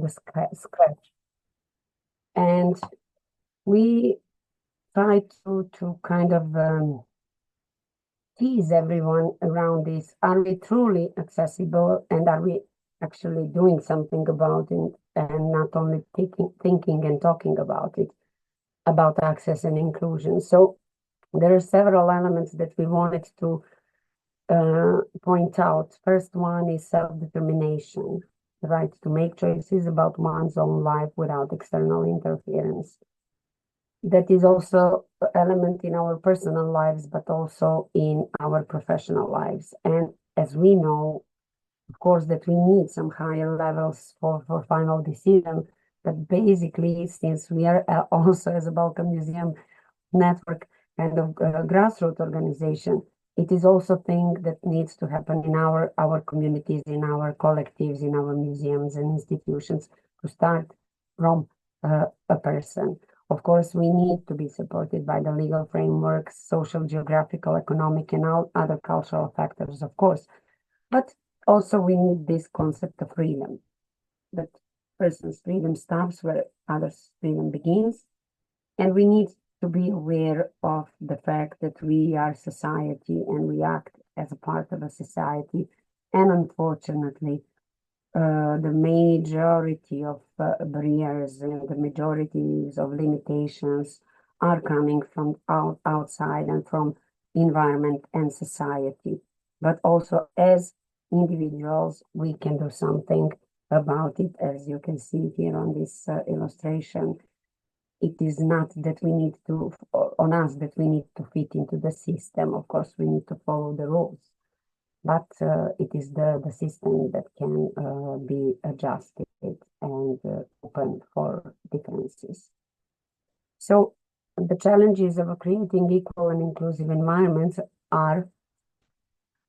the scratch. And we try to kind of tease everyone around this. Are we truly accessible, and are we actually doing something about it, and not only thinking and talking about it, about access and inclusion? So there are several elements that we wanted to point out. First one is self-determination, the right to make choices about one's own life without external interference. That is also an element in our personal lives, but also in our professional lives. And as we know, of course, that we need some higher levels for final decision. But basically, since we are also as a Balkan Museum Network kind of grassroots organization, it is also a thing that needs to happen in our communities, in our collectives, in our museums and institutions, to start from a person. Of course, we need to be supported by the legal frameworks, social, geographical, economic, and all other cultural factors, of course. But also we need this concept of freedom, that person's freedom stops where others' freedom begins. And we need to be aware of the fact that we are society and we act as a part of a society. And unfortunately, the majority of barriers and the majorities of limitations are coming from outside and from environment and society. But also as individuals, we can do something about it, as you can see here on this illustration. It is not that we need to, on us, that we need to fit into the system. Of course, we need to follow the rules, but it is the system that can be adjusted and open for differences. So the challenges of creating equal and inclusive environments are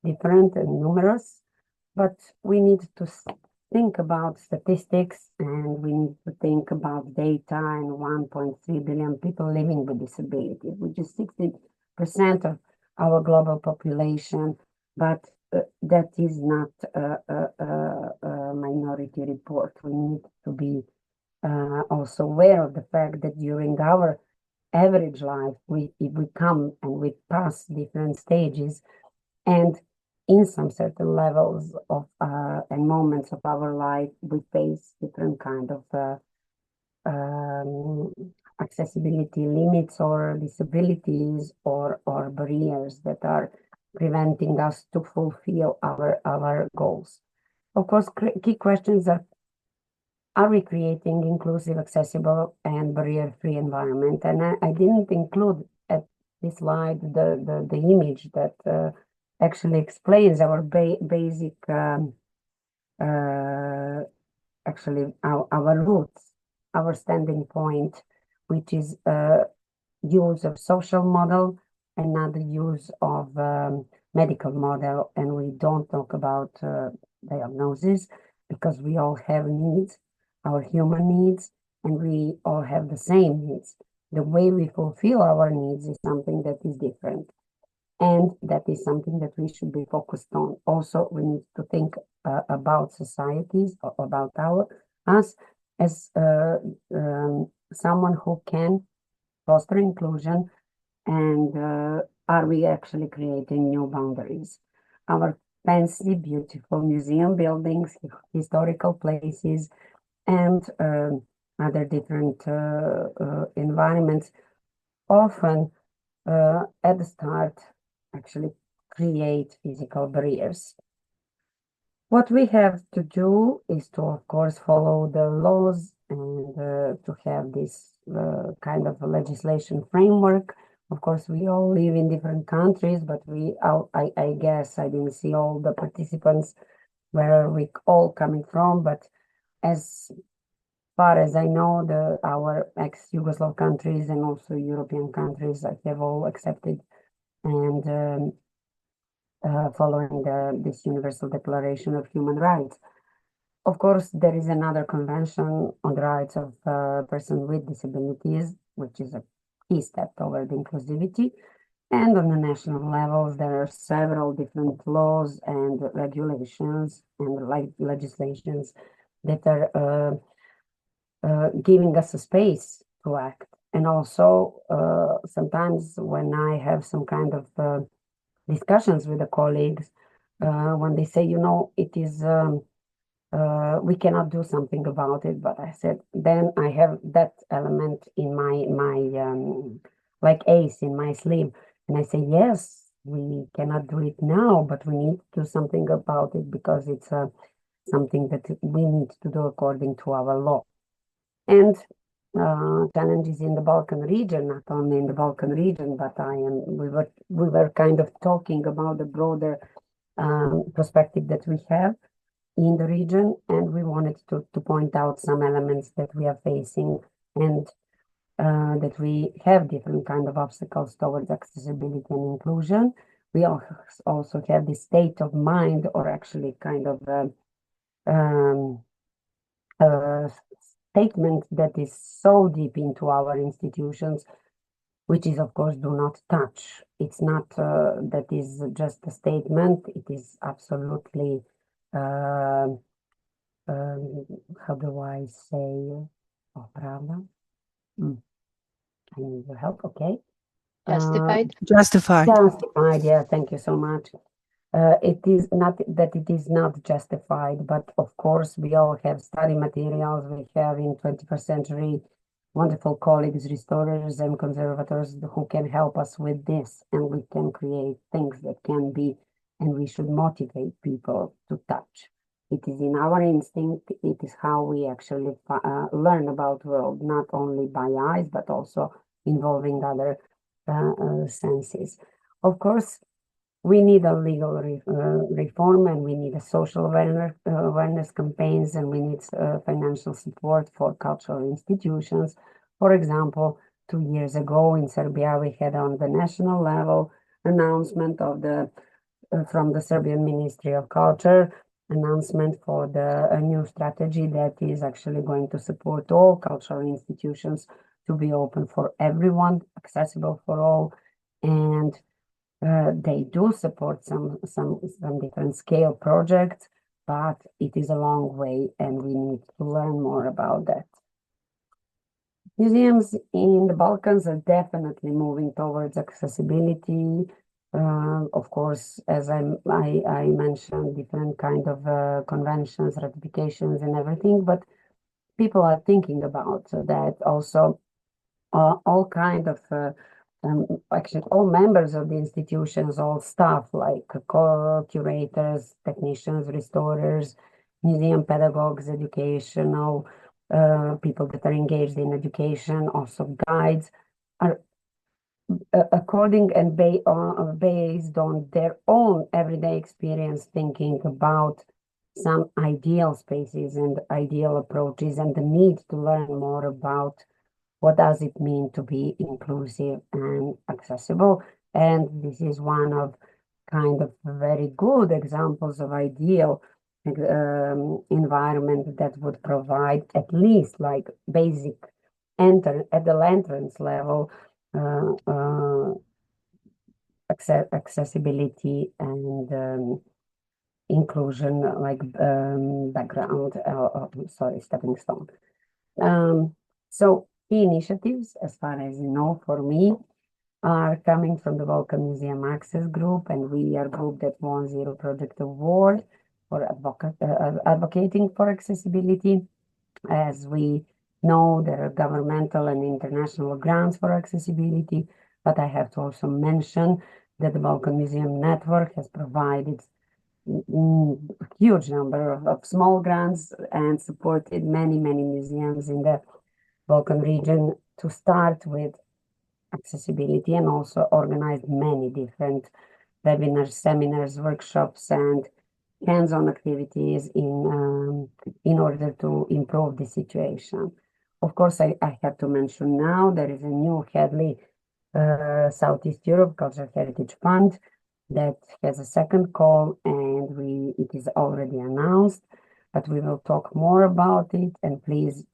different and numerous, but we need to think about statistics, and we need to think about data and 1.3 billion people living with disability, which is 60% of our global population. But that is not a minority report. We need to be also aware of the fact that during our average life, if we come and we pass different stages, and in some certain levels of and moments of our life, we face different kind of accessibility limits or disabilities or barriers that are preventing us to fulfill our goals. Of course, key questions are we creating inclusive, accessible, and barrier-free environment? And I didn't include at this slide the image that actually explains our basic, actually our roots, our standing point, which is use of social model and not the use of medical model. And we don't talk about diagnosis, because we all have needs, our human needs, and we all have the same needs. The way we fulfill our needs is something that is different. And that is something that we should be focused on. Also, we need to think about societies, about us as someone who can foster inclusion, and are we actually creating new boundaries? Our fancy, beautiful museum buildings, historical places, and other different environments often at the start actually create physical barriers. What we have to do is to, of course, follow the laws and to have this kind of a legislation framework. Of course, we all live in different countries, but I guess I didn't see all the participants where are we all coming from. But as far as I know, our ex-Yugoslav countries and also European countries have all accepted and following this Universal Declaration of Human Rights. Of course, there is another convention on the rights of persons with disabilities, which is a key step toward inclusivity. And on the national levels, there are several different laws and regulations and legislations that are giving us a space to act. And also, sometimes when I have some kind of discussions with the colleagues, when they say, it is, we cannot do something about it, but I said, then I have that element in my like ace in my sleeve. And I say, yes, we cannot do it now, but we need to do something about it because it's something that we need to do according to our law. And challenges in the Balkan region, not only in the Balkan region, but we were kind of talking about the broader perspective that we have in the region, and we wanted to point out some elements that we are facing and that we have different kind of obstacles towards accessibility and inclusion. We also have this state of mind, or actually kind of um, statement that is so deep into our institutions, which is, of course, do not touch. It's not that is just a statement. It is absolutely, uh, how do I say, oh, pravda? I need your help, okay. Justified. Justified, yeah, thank you so much. It is not that it is not justified, but of course we all have study materials. We have in 21st century wonderful colleagues, restorers and conservators who can help us with this, and we can create things that can be, and we should motivate people to touch. It is in our instinct. It is how we actually learn about world, not only by eyes, but also involving other senses. Of course, we need a legal reform, and we need a social awareness campaigns, and we need financial support for cultural institutions. For example, 2 years ago in Serbia, we had on the national level announcement of the from the Serbian Ministry of Culture, announcement for the new strategy that is actually going to support all cultural institutions to be open for everyone, accessible for all, and they do support some different scale projects, but it is a long way, and we need to learn more about that. Museums in the Balkans are definitely moving towards accessibility. Of course, as I mentioned, different kind of conventions, ratifications, and everything, but people are thinking about that also. All kind of actually all members of the institutions, all staff like curators, technicians, restorers, museum pedagogues, educational people that are engaged in education, also guides, are according and based on their own everyday experience, thinking about some ideal spaces and ideal approaches, and the need to learn more about what does it mean to be inclusive and accessible. And this is one of kind of very good examples of ideal environment that would provide at least like basic at the entrance level accessibility and inclusion, like background, sorry, stepping stone. So key initiatives, as far as you know, for me, are coming from the Balkan Museum Access Group, and we are a group that won Zero Project Award for advocating for accessibility. As we know, there are governmental and international grants for accessibility, but I have to also mention that the Balkan Museum Network has provided a huge number of small grants and supported many museums in the Balkan region to start with accessibility, and also organized many different webinars, seminars, workshops, and hands-on activities in order to improve the situation. Of course, I have to mention now there is a new Headley Southeast Europe Cultural Heritage Fund that has a second call, and it is already announced, but we will talk more about it, and please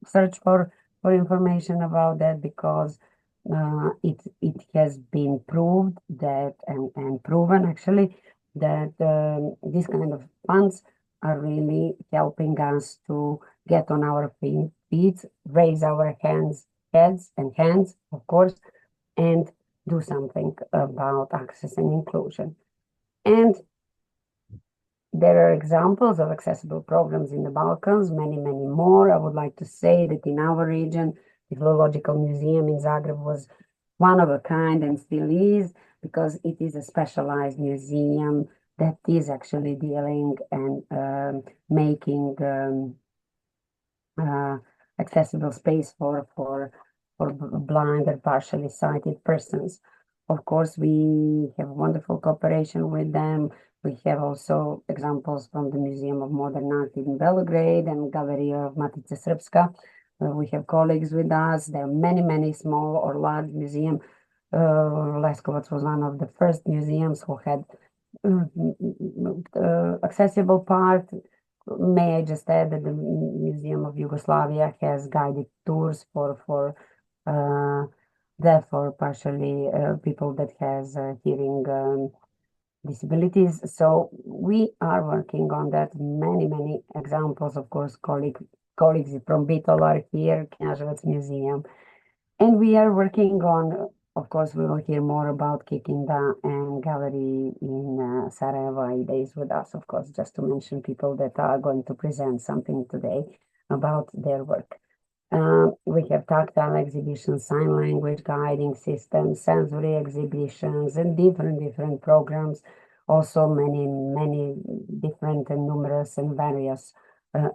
search for information about that, because it has been proved that and proven actually that these kind of funds are really helping us to get on our feet, raise our heads and hands, of course, and do something about access and inclusion. And there are examples of accessible programs in the Balkans, many, many more. I would like to say that in our region, the Philological Museum in Zagreb was one of a kind and still is, because it is a specialized museum that is actually dealing and making uh, accessible space for blind or partially sighted persons. Of course, we have wonderful cooperation with them. We have also examples from the Museum of Modern Art in Belgrade and Gallery of Matice Srpska. We have colleagues with us. There are many, many small or large museums. Leskovac was one of the first museums who had accessible part. May I just add that the Museum of Yugoslavia has guided tours for deaf or partially people that has hearing disabilities. So we are working on that. Many, many examples, of course, colleagues from Bitol are here, Knjaževac Museum. And we are working on, of course, we will hear more about Kikinda and Gallery in Sarajevo. Aida is with us, of course, just to mention people that are going to present something today about their work. We have tactile exhibitions, sign language guiding systems, sensory exhibitions, and different programs. Also, many different and numerous and various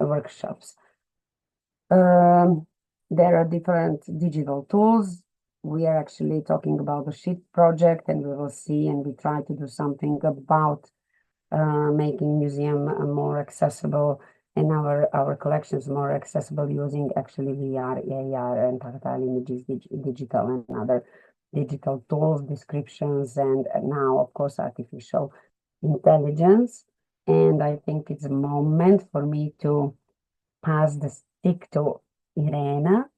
workshops. There are different digital tools. We are actually talking about the SHIP project, and we will see, and we try to do something about making museum more accessible and our collections more accessible using actually VR, AR, and tactile images, digital and other digital tools, descriptions, and now, of course, artificial intelligence. And I think it's a moment for me to pass the stick to Irena.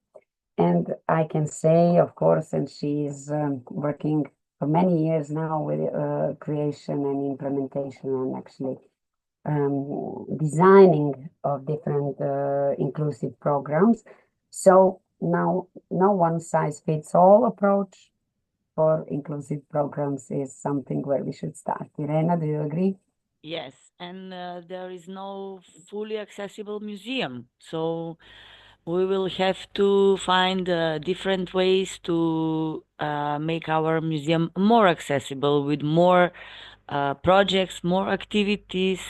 And I can say, of course, and she's working for many years now with creation and implementation and actually designing of different inclusive programs. So now, no one size fits all approach for inclusive programs is something where we should start. Irena, do you agree? Yes, and there is no fully accessible museum. So we will have to find different ways to make our museum more accessible with more projects, more activities,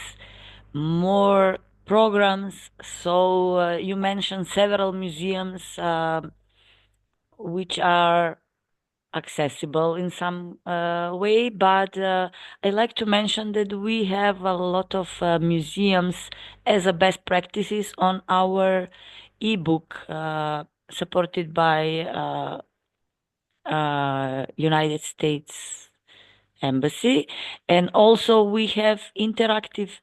more programs. So you mentioned several museums which are accessible in some way, but I like to mention that we have a lot of museums as a best practices on our ebook supported by United States Embassy, and also we have interactive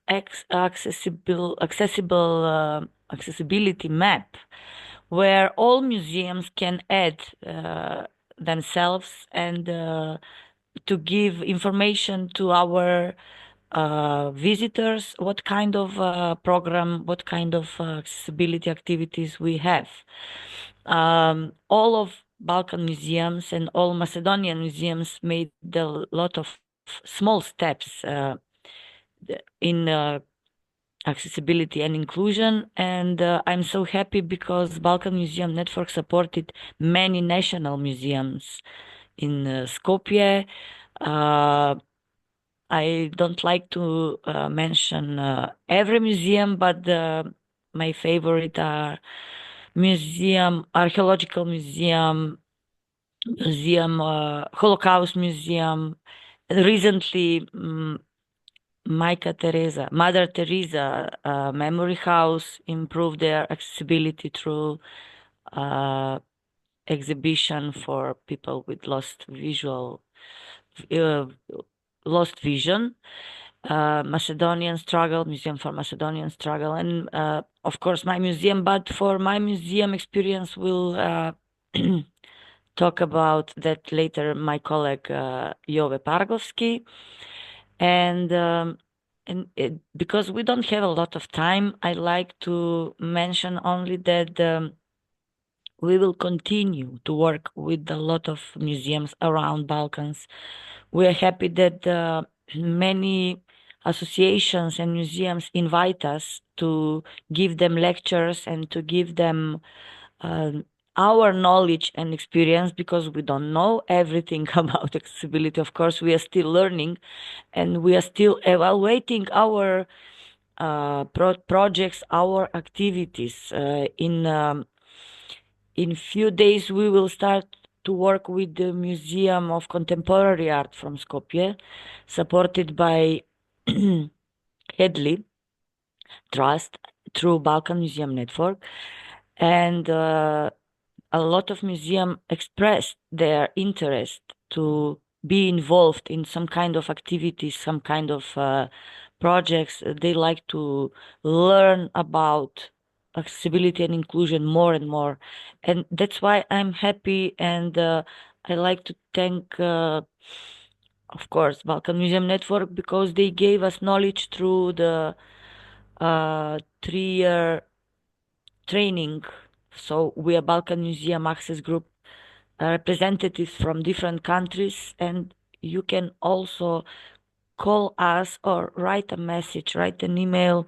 accessibility map where all museums can add themselves and to give information to our visitors what kind of program, what kind of accessibility activities we have. All of Balkan museums and all Macedonian museums made a lot of small steps in accessibility and inclusion. And I'm so happy because Balkan Museum Network supported many national museums in Skopje. I don't like to mention every museum, but my favorite are archaeological museum, Holocaust museum. Recently, Mother Teresa Memory House improved their accessibility through uh, exhibition for people with uh, lost vision. Macedonian struggle, Museum for Macedonian struggle, and of course my museum. But for my museum experience, we'll talk about that later. My colleague Jove Pargovski, and And because we don't have a lot of time, I like to mention only that we will continue to work with a lot of museums around Balkans. We are happy that many associations and museums invite us to give them lectures and to give them um, our knowledge and experience, because we don't know everything about accessibility. Of course, we are still learning and we are still evaluating our projects, our activities. In few days, we will start to work with the Museum of Contemporary Art from Skopje, supported by Headley Trust through Balkan Museum Network. And a lot of museums expressed their interest to be involved in some kind of activities, some kind of projects. They like to learn about accessibility and inclusion more and more. And that's why I'm happy, and I like to thank, of course, Balkan Museum Network, because they gave us knowledge through the 3 year training. So we are Balkan Museum Access Group representatives from different countries, and you can also call us or write a message, write an email,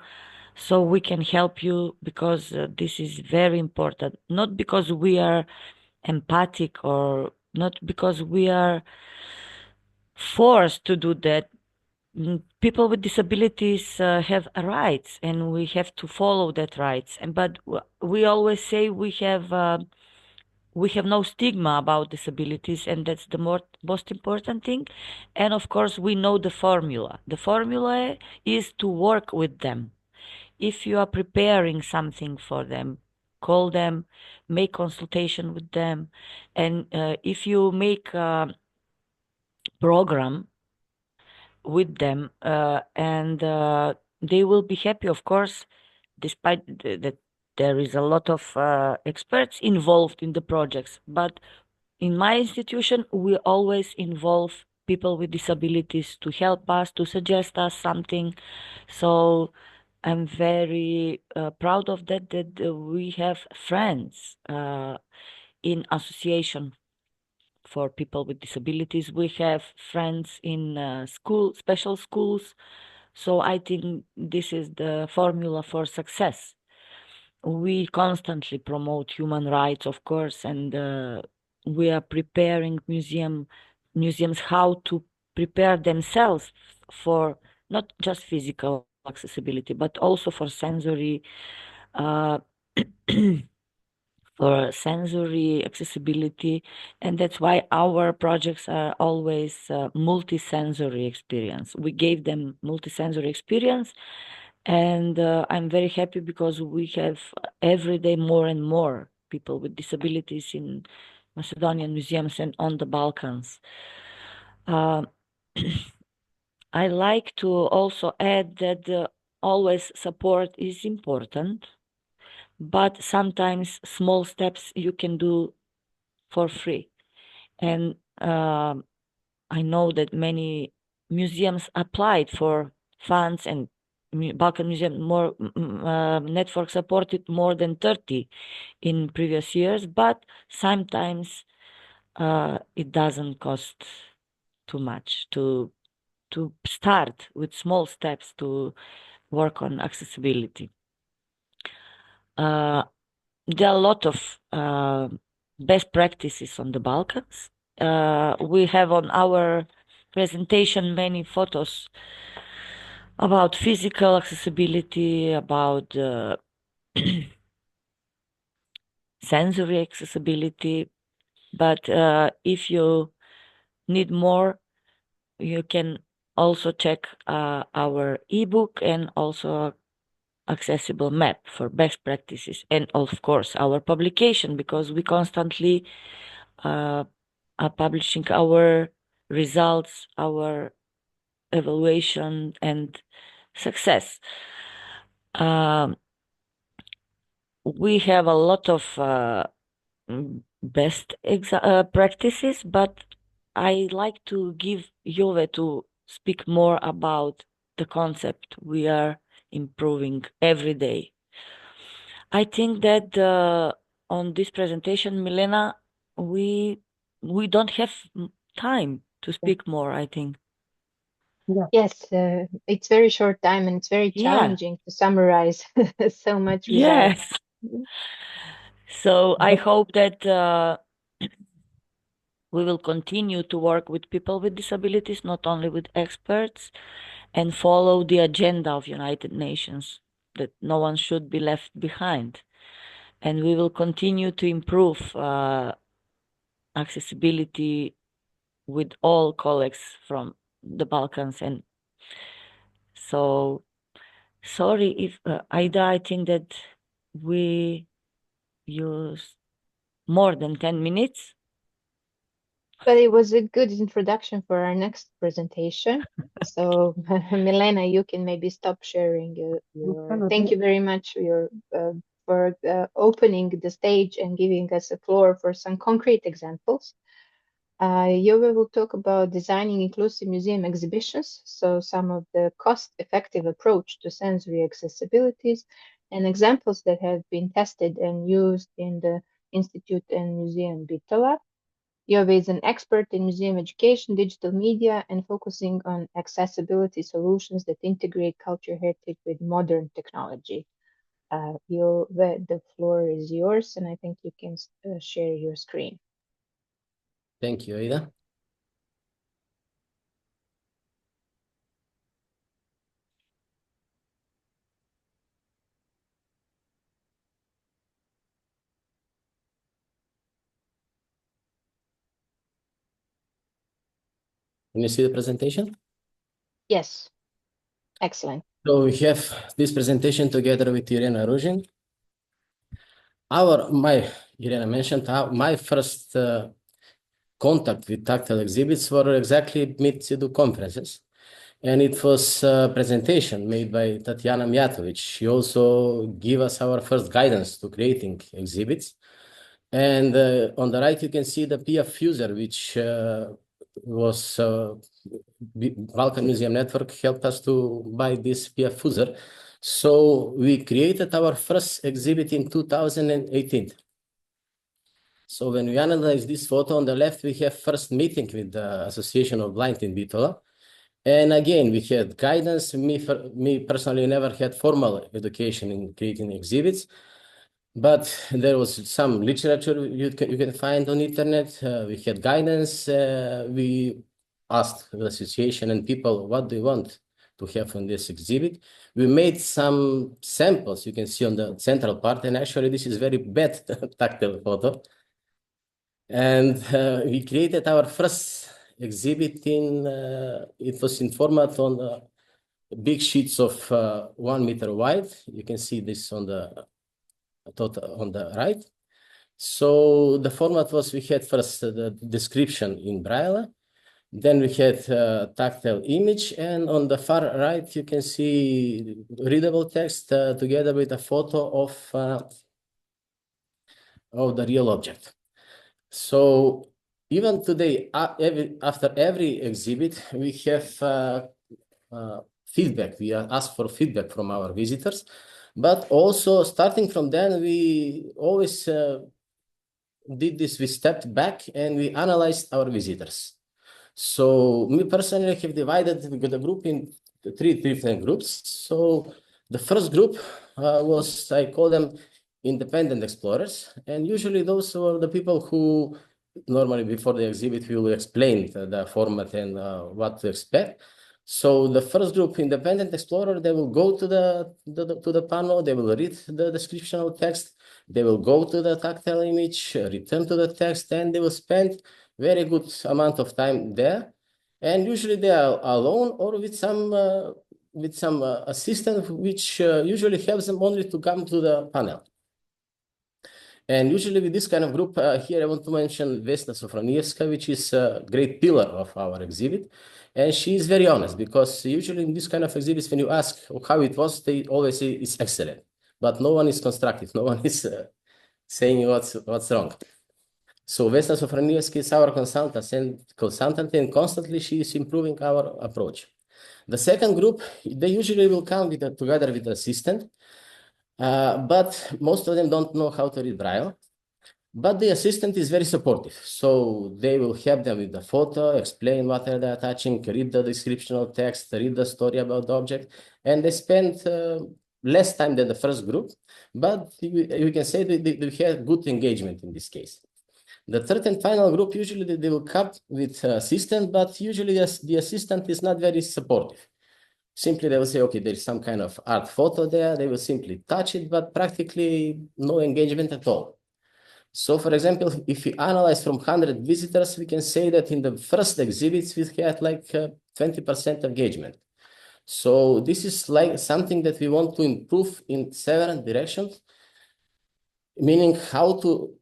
so we can help you, because this is very important. Not because we are empathic or not because we are forced to do that. People with disabilities have rights, and we have to follow that rights. And but we always say we have no stigma about disabilities, and that's the most important thing. And of course, we know the formula. The formula is to work with them. If you are preparing something for them, call them, make consultation with them, and if you make a program with them, and they will be happy, of course, despite that there is a lot of experts involved in the projects. But in my institution, we always involve people with disabilities to help us, to suggest us something. So I'm very proud of that, that we have friends in association for people with disabilities. We have friends in school, special schools. So I think this is the formula for success. We constantly promote human rights, of course, and we are preparing museums how to prepare themselves for not just physical accessibility, but also for sensory uh, for sensory accessibility. And that's why our projects are always multi-sensory experience. We gave them multi-sensory experience, and I'm very happy because we have every day more and more people with disabilities in Macedonian museums and on the Balkans. Uh, I like to also add that always support is important, but sometimes small steps you can do for free. And I know that many museums applied for funds, and Balkan Museum Network supported more than 30 in previous years, but sometimes it doesn't cost too much to start with small steps to work on accessibility. There are a lot of best practices on the Balkans. We have on our presentation many photos about physical accessibility, about sensory accessibility. But if you need more, you can also check our ebook and also accessible map for best practices, and of course our publication, because we constantly are publishing our results, our evaluation and success. We have a lot of best practices, but I like to give Jove to speak more about the concept. We are improving every day. I think that on this presentation, Milena, we don't have time to speak more, I think. Yes, it's very short time and it's very challenging to summarize so much without. Yes. So I hope that we will continue to work with people with disabilities, not only with experts, and follow the agenda of United Nations, that no one should be left behind. And we will continue to improve accessibility with all colleagues from the Balkans. And so, sorry if Aida, I think that we used more than 10 minutes. But it was a good introduction for our next presentation. So, Milena, you can maybe stop sharing your. Thank you very much for opening the stage and giving us a floor for some concrete examples. Yova will talk about designing inclusive museum exhibitions, so some of the cost-effective approach to sensory accessibilities and examples that have been tested and used in the Institute and Museum Bitola. Yova is an expert in museum education, digital media, and focusing on accessibility solutions that integrate culture heritage with modern technology. Yova, the floor is yours, and I think you can share your screen. Thank you, Aida. Can you see the presentation? Yes, excellent. So we have this presentation together with Irena Ruzhin. Irena mentioned my first contact with tactile exhibits were exactly mid-CEDU conferences. And it was a presentation made by Tatiana Mijatovic. She also gave us our first guidance to creating exhibits. And on the right, you can see the PF Fuser, which was Balkan Museum Network helped us to buy this PF Fuser. So we created our first exhibit in 2018. So when we analyze this photo on the left, we have first meeting with the Association of Blind in Bitola. And again, we had guidance. Me personally never had formal education in creating exhibits, but there was some literature you can find on internet. We had guidance. We asked the association and people, what do you want to have on this exhibit? We made some samples you can see on the central part, and actually this is very bad tactile photo. And we created our first exhibit it was in format on big sheets of 1 meter wide. You can see this on the right. So the format was, we had first the description in Braille, then we had tactile image, and on the far right you can see readable text together with a photo of the real object. So even today, after every exhibit, we have feedback. We ask for feedback from our visitors, but also starting from then, we always did this. We stepped back and we analyzed our visitors. So me personally, I have divided the group in 3 different groups. So the first group was, I call them independent explorers, and usually those were the people who normally before the exhibit we will explain the format and what to expect. So the first group, independent explorer, they will go to the panel, they will read the description of text, they will go to the tactile image, return to the text, and they will spend very good amount of time there. And usually they are alone or with some assistant, which usually helps them only to come to the panel. And usually with this kind of group, here I want to mention Vesna Sofronievska, which is a great pillar of our exhibit. And she is very honest, because usually in this kind of exhibits, when you ask how it was, they always say it's excellent. But no one is constructive, no one is saying what's wrong. So Vesna Sofronievska is our consultant, and constantly she is improving our approach. The second group, they usually will come together with the assistant, but most of them don't know how to read Braille. But the assistant is very supportive. So they will help them with the photo, explain what are they touching, read the description of text, read the story about the object. And they spend less time than the first group, but you can say that they have good engagement in this case. The third and final group, usually they will come with assistant, but usually the assistant is not very supportive. Simply they will say, okay, there's some kind of art photo there. They will simply touch it, but practically no engagement at all. So for example, if we analyze from 100 visitors, we can say that in the first exhibits, we had like 20% engagement. So this is like something that we want to improve in several directions, meaning how to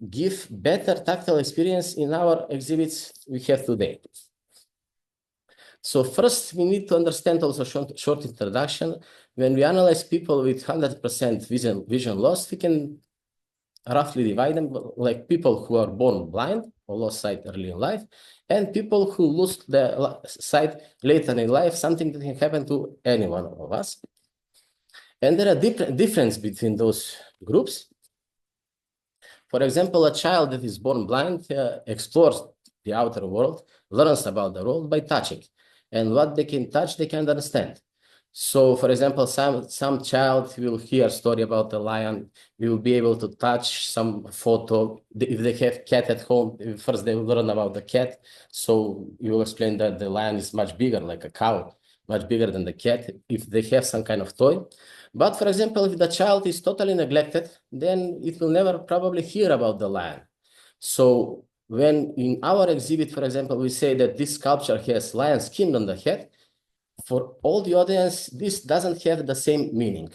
give better tactile experience in our exhibits we have today. So first, we need to understand also short introduction. When we analyze people with 100% vision loss, we can roughly divide them like people who are born blind or lost sight early in life, and people who lose the sight later in life, something that can happen to any one of us. And there are differences between those groups. For example, a child that is born blind explores the outer world, learns about the world by touching. And what they can touch, they can understand. So, for example, some child will hear a story about a lion, will be able to touch some photo. If they have cat at home, first they will learn about the cat. So you will explain that the lion is much bigger, like a cow, much bigger than the cat, if they have some kind of toy. But for example, if the child is totally neglected, then it will never probably hear about the lion. So when in our exhibit, for example, we say that this sculpture has lion skin on the head, for all the audience, this doesn't have the same meaning.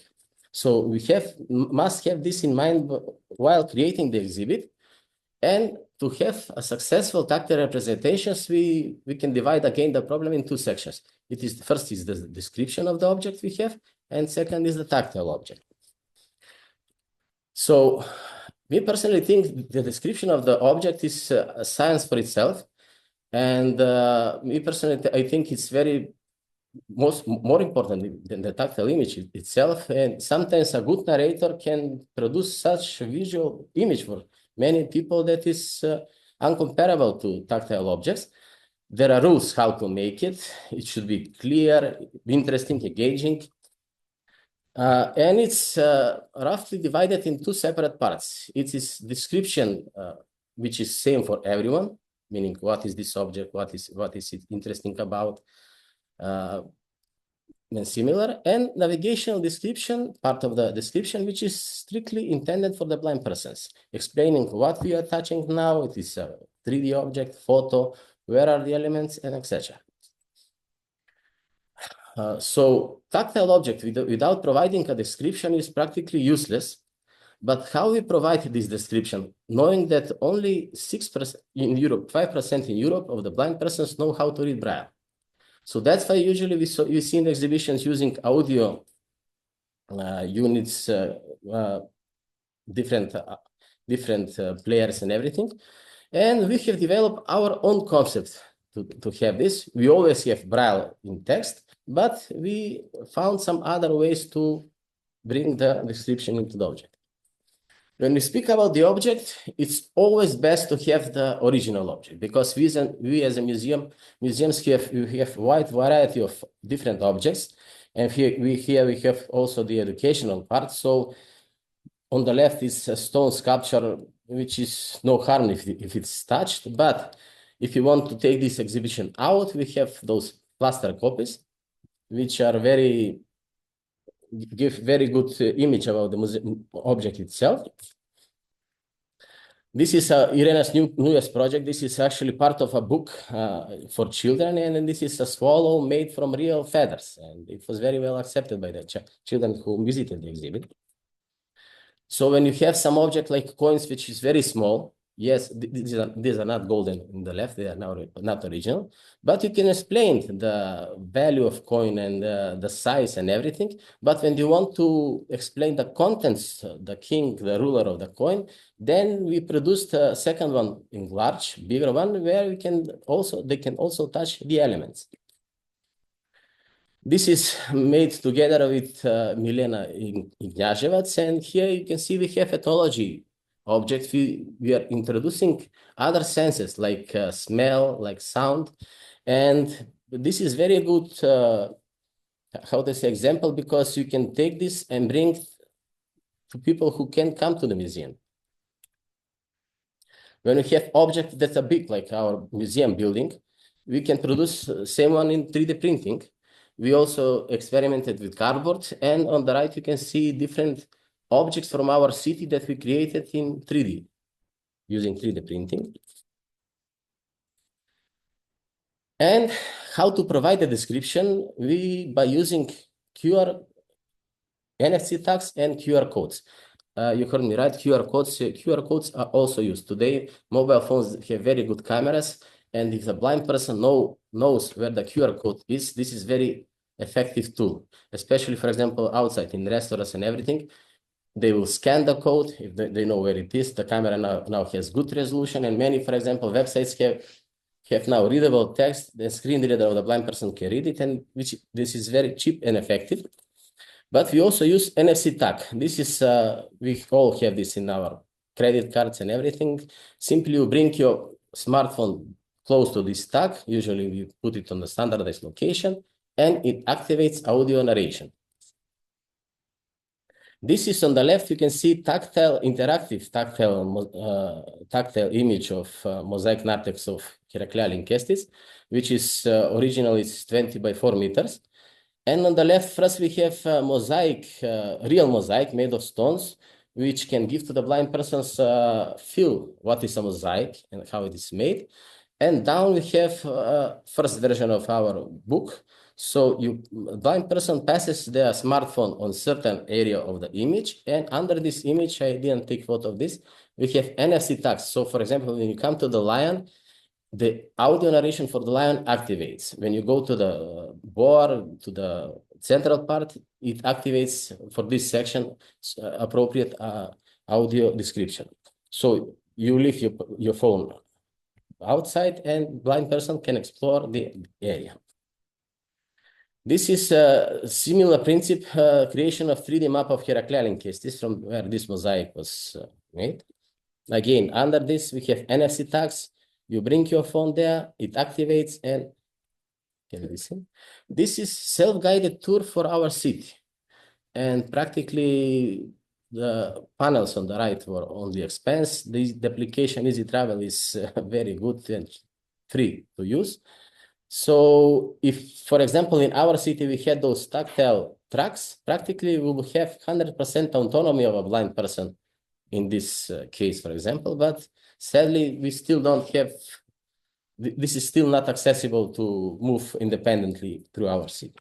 So we must have this in mind while creating the exhibit. And to have a successful tactile representations, we can divide again the problem in two sections. First is the description of the object we have, and second is the tactile object. So me personally think the description of the object is a science for itself. And me personally, I think it's more important than the tactile image itself. And sometimes a good narrator can produce such a visual image for many people that is uncomparable to tactile objects. There are rules how to make it. It should be clear, interesting, engaging. And it's roughly divided in two separate parts. It is description, which is same for everyone, meaning what is this object, what is it interesting about, and similar, and navigational description, part of the description, which is strictly intended for the blind persons, explaining what we are touching now. It is a 3D object, photo, where are the elements, and etc. So tactile object without providing a description is practically useless. But how we provide this description, knowing that only 6% in Europe, 5% in Europe of the blind persons know how to read Braille. So that's why usually you see in exhibitions using audio units, different players and everything. And we have developed our own concept to have this. We always have Braille in text, but we found some other ways to bring the description into the object. When we speak about the object, it's always best to have the original object, because we as a museums have wide variety of different objects, and here we have also the educational part. So on the left is a stone sculpture, which is no harm if it's touched. But if you want to take this exhibition out, we have those plaster copies, which are give very good image about the museum object itself. This is Irena's newest project. This is actually part of a book for children, and this is a swallow made from real feathers, and it was very well accepted by the children who visited the exhibit. So when you have some object like coins, which is very small, yes, these are not golden in the left, they are now not original, but you can explain the value of coin and the size and everything. But when you want to explain the contents, the king, the ruler of the coin, then we produced a second one in large, bigger one, where they can also touch the elements. This is made together with Milena Ignjajevac, and here you can see we have ethology objects. We are introducing other senses like smell, like sound, and this is very good, how to say, example, because you can take this and bring to people who can come to the museum. When we have objects that are big, like our museum building, we can produce same one in 3D printing. We also experimented with cardboard, and on the right you can see different objects from our city that we created in 3D, using 3D printing. And how to provide a description? By using NFC tags and QR codes. You heard me right, QR codes. QR codes are also used. Today, mobile phones have very good cameras, and if the blind person knows where the QR code is, this is very effective tool, especially, for example, outside in restaurants and everything. They will scan the code. If they know where it is, the camera now has good resolution, and many, for example, websites have now readable text. The screen reader of the blind person can read it, and this is very cheap and effective. But we also use NFC tag. This is, we all have this in our credit cards and everything. Simply you bring your smartphone close to this tag. Usually we put it on the standardized location, and it activates audio narration. This is on the left, you can see interactive tactile image of mosaic narthex of Heraclea Lynkestis, which is originally 20 by 4 meters. And on the left, first we have mosaic, real mosaic made of stones, which can give to the blind persons feel what is a mosaic and how it is made. And down we have first version of our book. So blind person passes their smartphone on certain area of the image, and under this image, I didn't take photo of this, we have NFC tags. So for example, when you come to the lion, the audio narration for the lion activates. When you go to the boar, to the central part, it activates for this section appropriate audio description. So you leave your phone outside, and blind person can explore the area. This is a similar principle, creation of 3D map of Heraclea Lynkestis from where this mosaic was made. Again, under this, we have NFC tags. You bring your phone there, it activates, and can you listen? This is self-guided tour for our city. And practically the panels on the right were on the expense. The application Easy Travel is very good and free to use. So if, for example, in our city, we had those tactile tracks, practically we will have 100% autonomy of a blind person in this case, for example, but sadly, we still don't have, this is still not accessible to move independently through our city.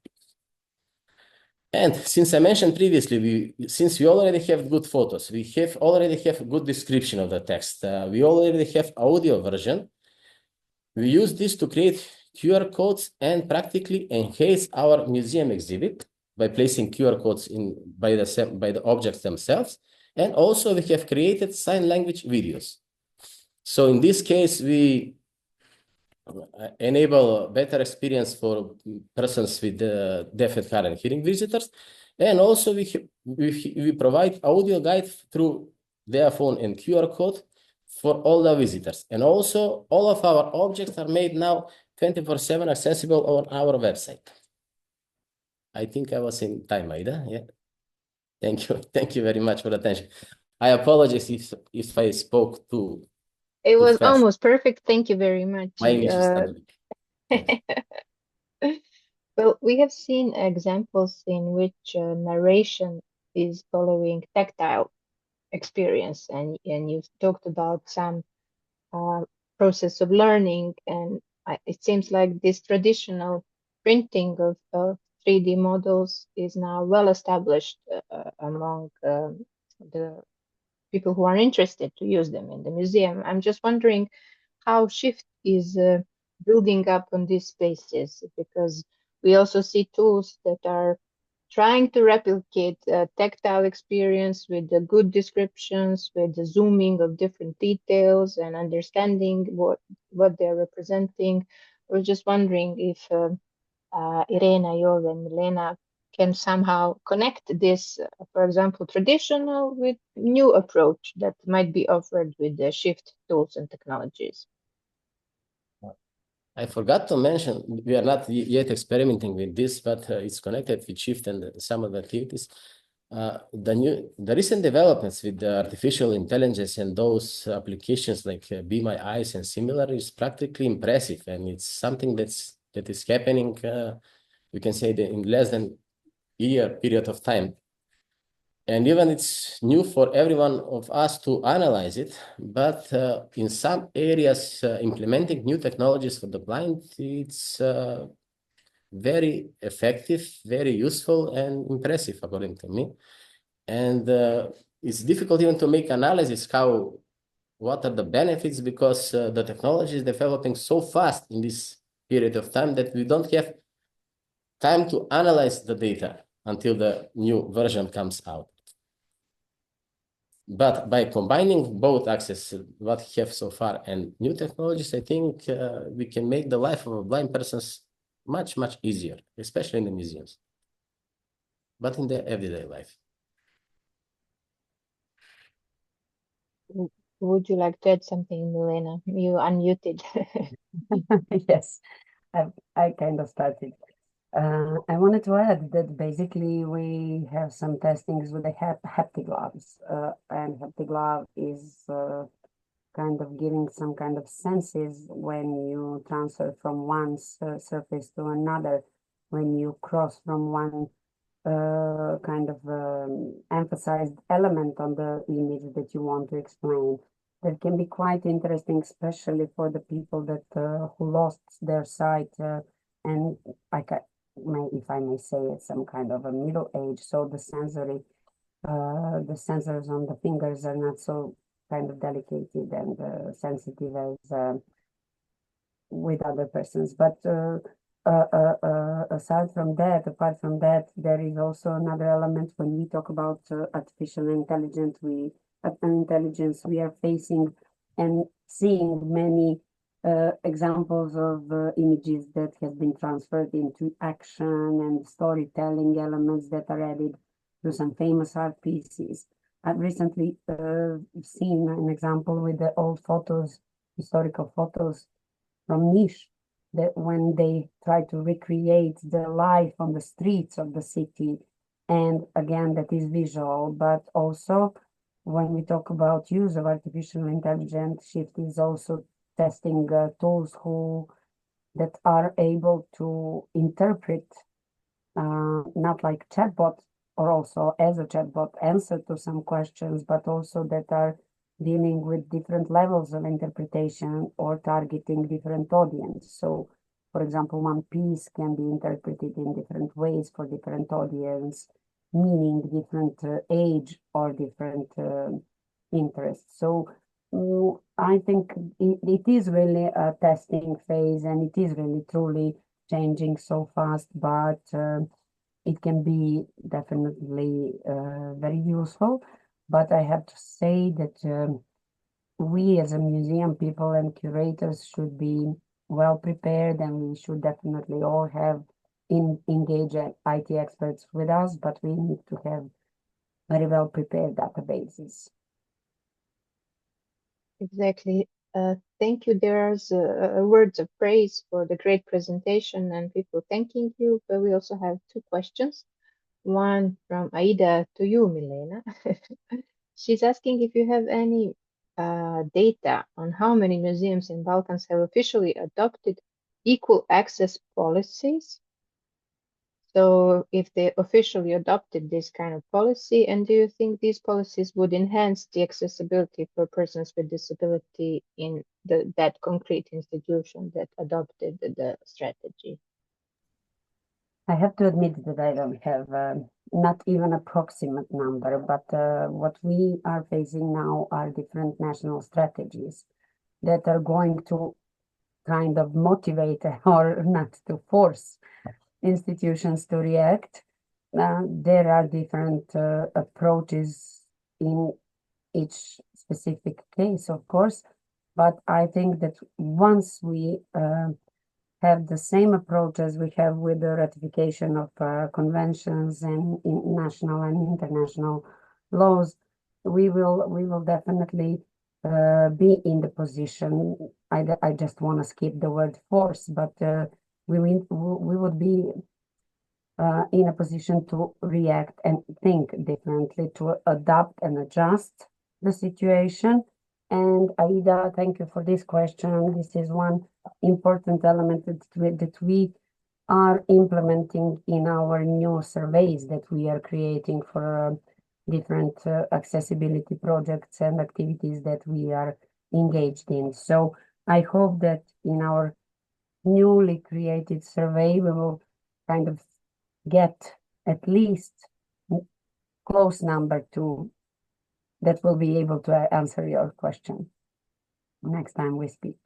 And since I mentioned previously, since we already have good photos, we already have good description of the text, we already have audio version, we use this to create QR codes and practically enhance our museum exhibit by placing QR codes by the objects themselves. And also we have created sign language videos. So in this case, we enable a better experience for persons with deaf and hard of hearing visitors. And also we provide audio guide through their phone and QR code for all the visitors. And also all of our objects are made now 24/7 accessible on our website. I think I was in time, Aida. Yeah. Thank you. Thank you very much for the attention. I apologize if I spoke too. It was fast. almost perfect. Thank you very much. My English is not Well, we have seen examples in which narration is following tactile experience, and you've talked about some process of learning, and it seems like this traditional printing of 3D models is now well established among the people who are interested to use them in the museum. I'm just wondering how Shift is building up on these spaces, because we also see tools that are trying to replicate tactile experience with the good descriptions, with the zooming of different details and understanding what they're representing. We're just wondering if Irena, Jove, and Milena can somehow connect this, for example, traditional with new approach that might be offered with the shift tools and technologies. I forgot to mention, we are not yet experimenting with this, but it's connected with Shift and some of the activities. The recent developments with the artificial intelligence and those applications like Be My Eyes and similar is practically impressive, and it's something that is happening, we can say, that in less than a year period of time. And even it's new for everyone of us to analyze it, but in some areas, implementing new technologies for the blind, it's very effective, very useful, and impressive, according to me. And it's difficult even to make analysis what are the benefits, because the technology is developing so fast in this period of time that we don't have time to analyze the data until the new version comes out. But by combining both access, what we have so far, and new technologies, I think we can make the life of blind persons much, much easier, especially in the museums, but in their everyday life. Would you like to add something, Milena? You unmuted. Yes, I kind of started. I wanted to add that basically we have some testings with the haptic gloves, and haptic glove is kind of giving some kind of senses when you transfer from one surface to another, when you cross from one kind of emphasized element on the image that you want to explain. That can be quite interesting, especially for the people that who lost their sight, and if I may say it, some kind of a middle age. So the the sensors on the fingers are not so kind of delicate and sensitive as with other persons. But apart from that, there is also another element when we talk about artificial intelligence. We are facing and seeing many examples of images that have been transferred into action and storytelling elements that are added to some famous art pieces. I've recently seen an example with the old photos, historical photos from Niš, that when they try to recreate the life on the streets of the city, and again, that is visual, but also when we talk about use of artificial intelligence, Shift is also testing tools that are able to interpret, not like chatbot, or also as a chatbot answer to some questions, but also that are dealing with different levels of interpretation or targeting different audience. So, for example, one piece can be interpreted in different ways for different audience, meaning different age or different interests. So I think it is really a testing phase, and it is really truly changing so fast, but it can be definitely very useful. But I have to say that we as a museum people and curators should be well prepared, and we should definitely all have engage IT experts with us, but we need to have very well prepared databases. Exactly. Thank you. There's words of praise for the great presentation and people thanking you, but we also have two questions. One from Aida to you, Milena. She's asking if you have any data on how many museums in Balkans have officially adopted equal access policies. So if they officially adopted this kind of policy, and do you think these policies would enhance the accessibility for persons with disability in that concrete institution that adopted the strategy? I have to admit that I don't have not even approximate number, but what we are facing now are different national strategies that are going to kind of motivate or not to force institutions to react. There are different approaches in each specific case, of course, but I think that once we have the same approach as we have with the ratification of conventions and national and international laws. We will definitely be in the position. I just want to skip the word force, but we would be in a position to react and think differently, to adapt and adjust the situation. And Aida, thank you for this question. This is one important element that we are implementing in our new surveys that we are creating for different accessibility projects and activities that we are engaged in. So I hope that in our newly created survey, we will kind of get at least close number to that will be able to answer your question next time we speak.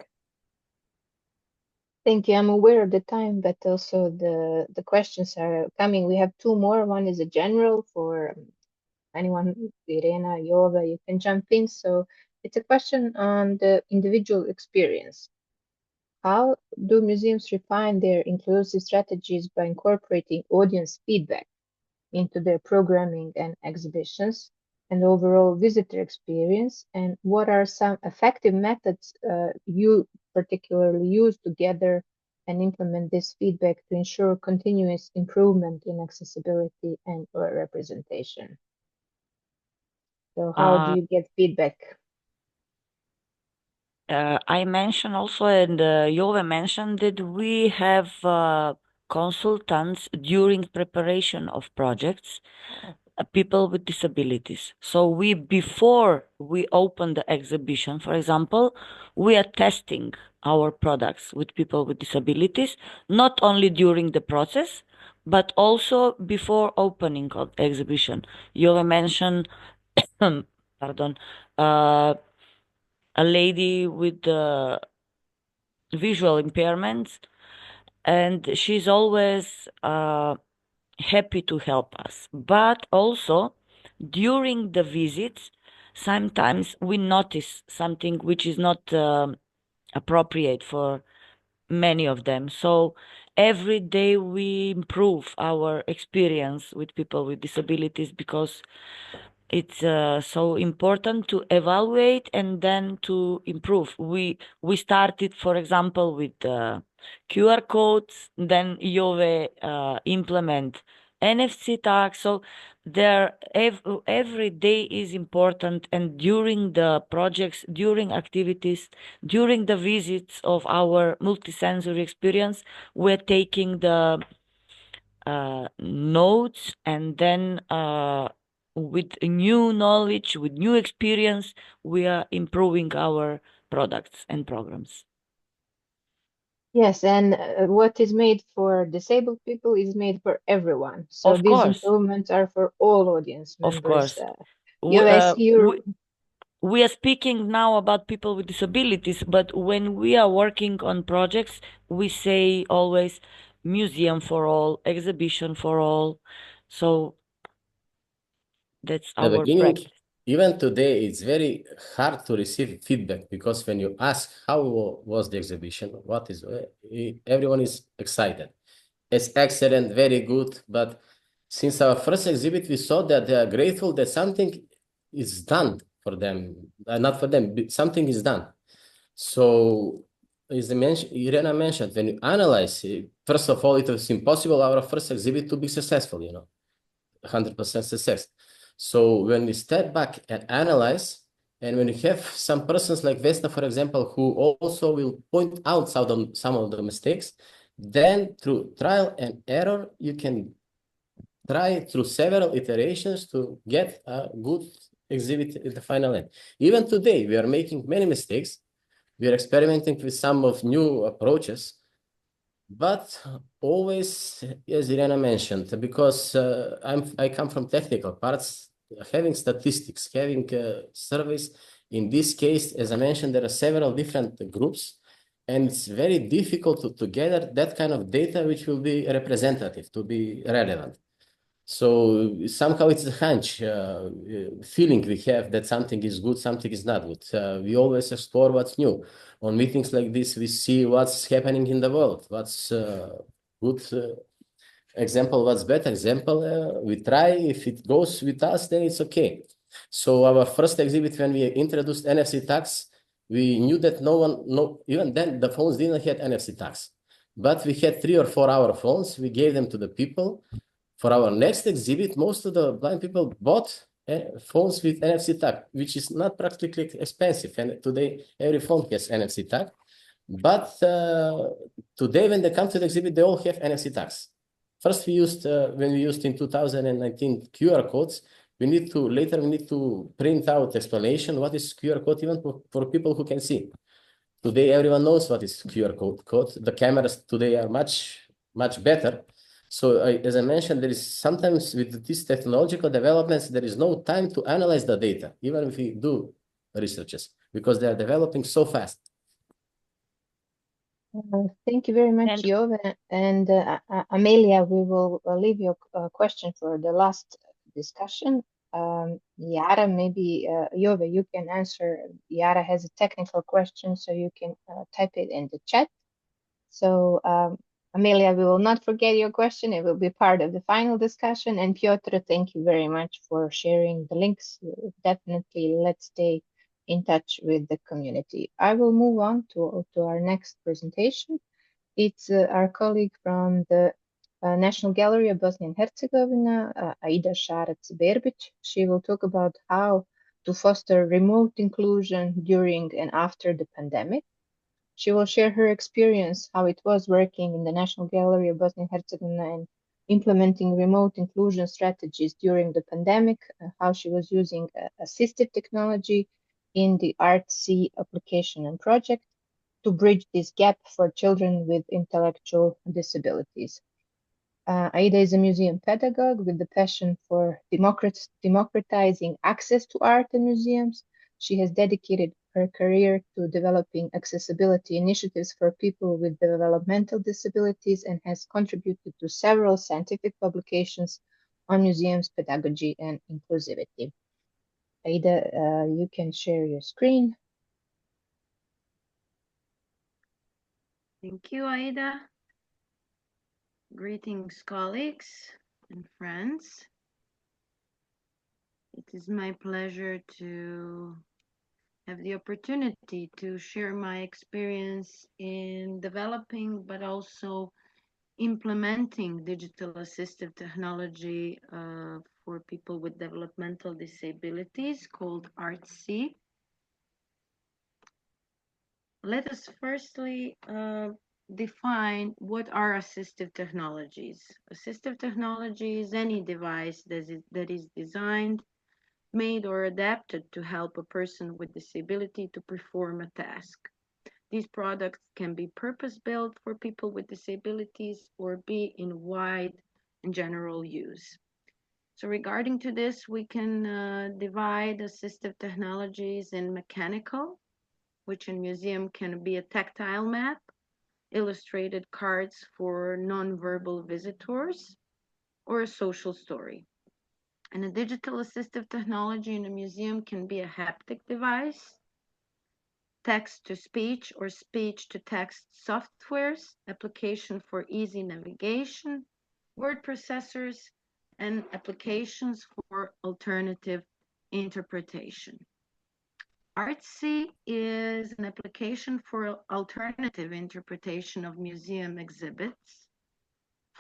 Thank you. I'm aware of the time, but also the questions are coming. We have two more. One is a general for anyone, Irena, Jova, you can jump in. So it's a question on the individual experience. How do museums refine their inclusive strategies by incorporating audience feedback into their programming and exhibitions and overall visitor experience? And what are some effective methods you particularly use to gather and implement this feedback to ensure continuous improvement in accessibility and or representation? So how do you get feedback? I mentioned also, and Jove mentioned that we have consultants during preparation of projects, people with disabilities. So before we open the exhibition, for example, we are testing our products with people with disabilities, not only during the process, but also before opening of the exhibition. Jove mentioned, pardon, a lady with visual impairments, and she's always happy to help us. But also during the visits, sometimes we notice something which is not appropriate for many of them. So every day we improve our experience with people with disabilities, because it's so important to evaluate and then to improve. We started, for example, with QR codes, then Jove implement NFC tags. So every day is important, and during the projects, during activities, during the visits of our multisensory experience, we're taking the notes, and then with new knowledge, with new experience, we are improving our products and programs. Yes, and what is made for disabled people is made for everyone. So Of these course. improvements are for all audience Of members. course. We are speaking now about people with disabilities, but when we are working on projects, we say always museum for all, exhibition for all. So that's our practice. Even today, it's very hard to receive feedback, because when you ask how was the exhibition, everyone is excited. It's excellent, very good. But since our first exhibit, we saw that they are grateful that something is done for them, not for them, something is done. So, as Irena mentioned, when you analyze, first of all, it was impossible our first exhibit to be successful, 100% success. So when we step back and analyze, and when you have some persons like Vesna, for example, who also will point out some of the mistakes, then through trial and error, you can try through several iterations to get a good exhibit at the final end. Even today, we are making many mistakes. We are experimenting with some of new approaches, but always, as Irena mentioned, because I come from technical parts, having statistics, having surveys. In this case, as I mentioned, there are several different groups, and it's very difficult to gather that kind of data which will be representative, to be relevant. So somehow it's a hunch, feeling we have that something is good, something is not good. We always explore what's new. On meetings like this, we see what's happening in the world, what's good example, what's bad example. We try. If it goes with us, then it's okay. So our first exhibit, when we introduced NFC tags, we knew that even then the phones didn't have NFC tags. But we had 3 or 4 hour phones. We gave them to the people. For our next exhibit, most of the blind people bought phones with NFC tag, which is not practically expensive. And today, every phone has NFC tag. But today, when they come to the exhibit, they all have NFC tags. First, when we used in 2019 QR codes, later we need to print out explanation what is QR code even for people who can see. Today, everyone knows what is QR code. The cameras today are much better. So as I mentioned, there is sometimes with these technological developments, there is no time to analyze the data, even if we do researches, because they are developing so fast. Thank you very much, And Jove. And Amelia, we will leave your question for the last discussion. Yara, maybe Jove, you can answer. Yara has a technical question, so you can type it in the chat. So Amelia, we will not forget your question. It will be part of the final discussion. And Piotr, thank you very much for sharing the links. Definitely, let's stay in touch with the community. I will move on to our next presentation. It's our colleague from the National Gallery of Bosnia and Herzegovina, Aida Šarac-Berbić. She will talk about how to foster remote inclusion during and after the pandemic. She will share her experience, how it was working in the National Gallery of Bosnia and Herzegovina and implementing remote inclusion strategies during the pandemic, how she was using assistive technology in the Artsy application and project to bridge this gap for children with intellectual disabilities. Aida is a museum pedagogue with the passion for democratizing access to art and museums. She has dedicated her career to developing accessibility initiatives for people with developmental disabilities and has contributed to several scientific publications on museums, pedagogy, and inclusivity. Aida, you can share your screen. Thank you, Aida. Greetings, colleagues and friends. It is my pleasure to have the opportunity to share my experience in developing, but also implementing digital assistive technology for people with developmental disabilities called Artsy. Let us firstly define what are assistive technologies. Assistive technology is any device that is designed, made, or adapted to help a person with disability to perform a task. These products can be purpose-built for people with disabilities or be in wide and general use. So regarding to this, we can divide assistive technologies in mechanical, which in museum can be a tactile map, illustrated cards for non-verbal visitors, or a social story. And a digital assistive technology in a museum can be a haptic device, text-to-speech or speech-to-text softwares, application for easy navigation, word processors, and applications for alternative interpretation. Artsy is an application for alternative interpretation of museum exhibits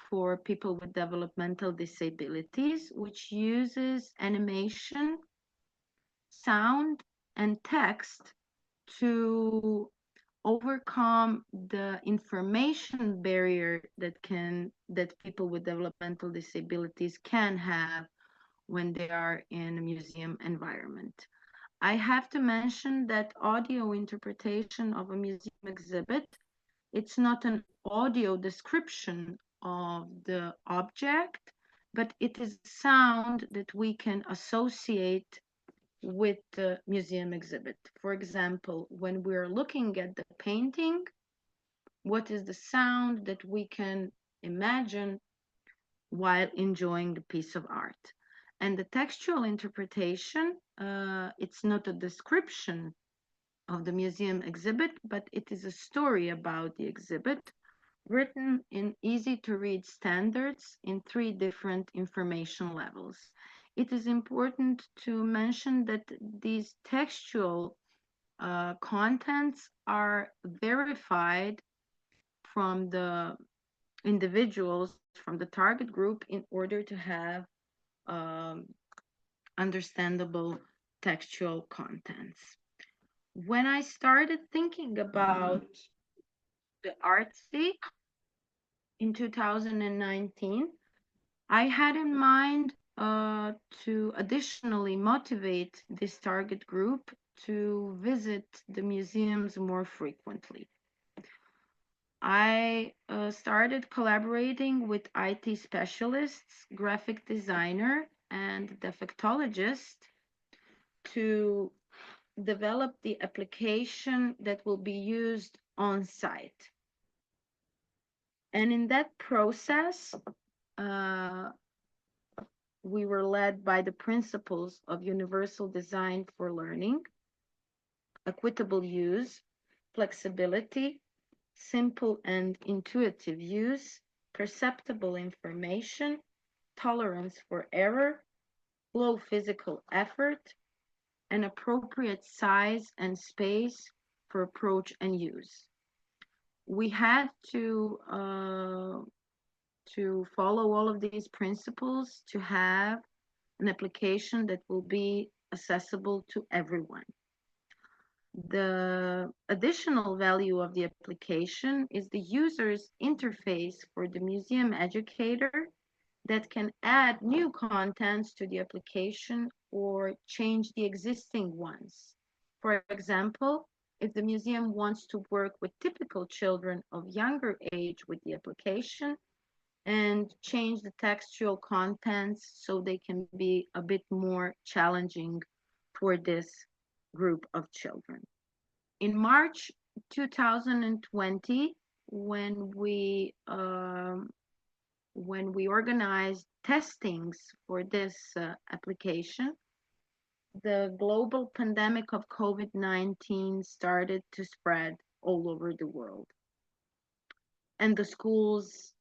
for people with developmental disabilities, which uses animation, sound, and text to overcome the information barrier that people with developmental disabilities can have when they are in a museum environment. I have to mention that audio interpretation of a museum exhibit, it's not an audio description of the object, but it is sound that we can associate with the museum exhibit. For example, when we're looking at the painting, what is the sound that we can imagine while enjoying the piece of art. And the textual interpretation, it's not a description of the museum exhibit, but it is a story about the exhibit written in easy-to-read standards in 3 different information levels. It is important to mention that these textual contents are verified from the individuals, from the target group, in order to have understandable textual contents. When I started thinking about the artsy in 2019, I had in mind to additionally motivate this target group to visit the museums more frequently. I started collaborating with IT specialists, graphic designer, and defectologist to develop the application that will be used on site. And in that process, we were led by the principles of universal design for learning, equitable use, flexibility, simple and intuitive use, perceptible information, tolerance for error, low physical effort, and appropriate size and space for approach and use. We had to follow all of these principles to have an application that will be accessible to everyone. The additional value of the application is the user's interface for the museum educator that can add new contents to the application or change the existing ones. For example, if the museum wants to work with typical children of younger age with the application and change the textual contents so they can be a bit more challenging for this group of children. In March 2020, when we organized testings for this application, the global pandemic of COVID-19 started to spread all over the world. And the schools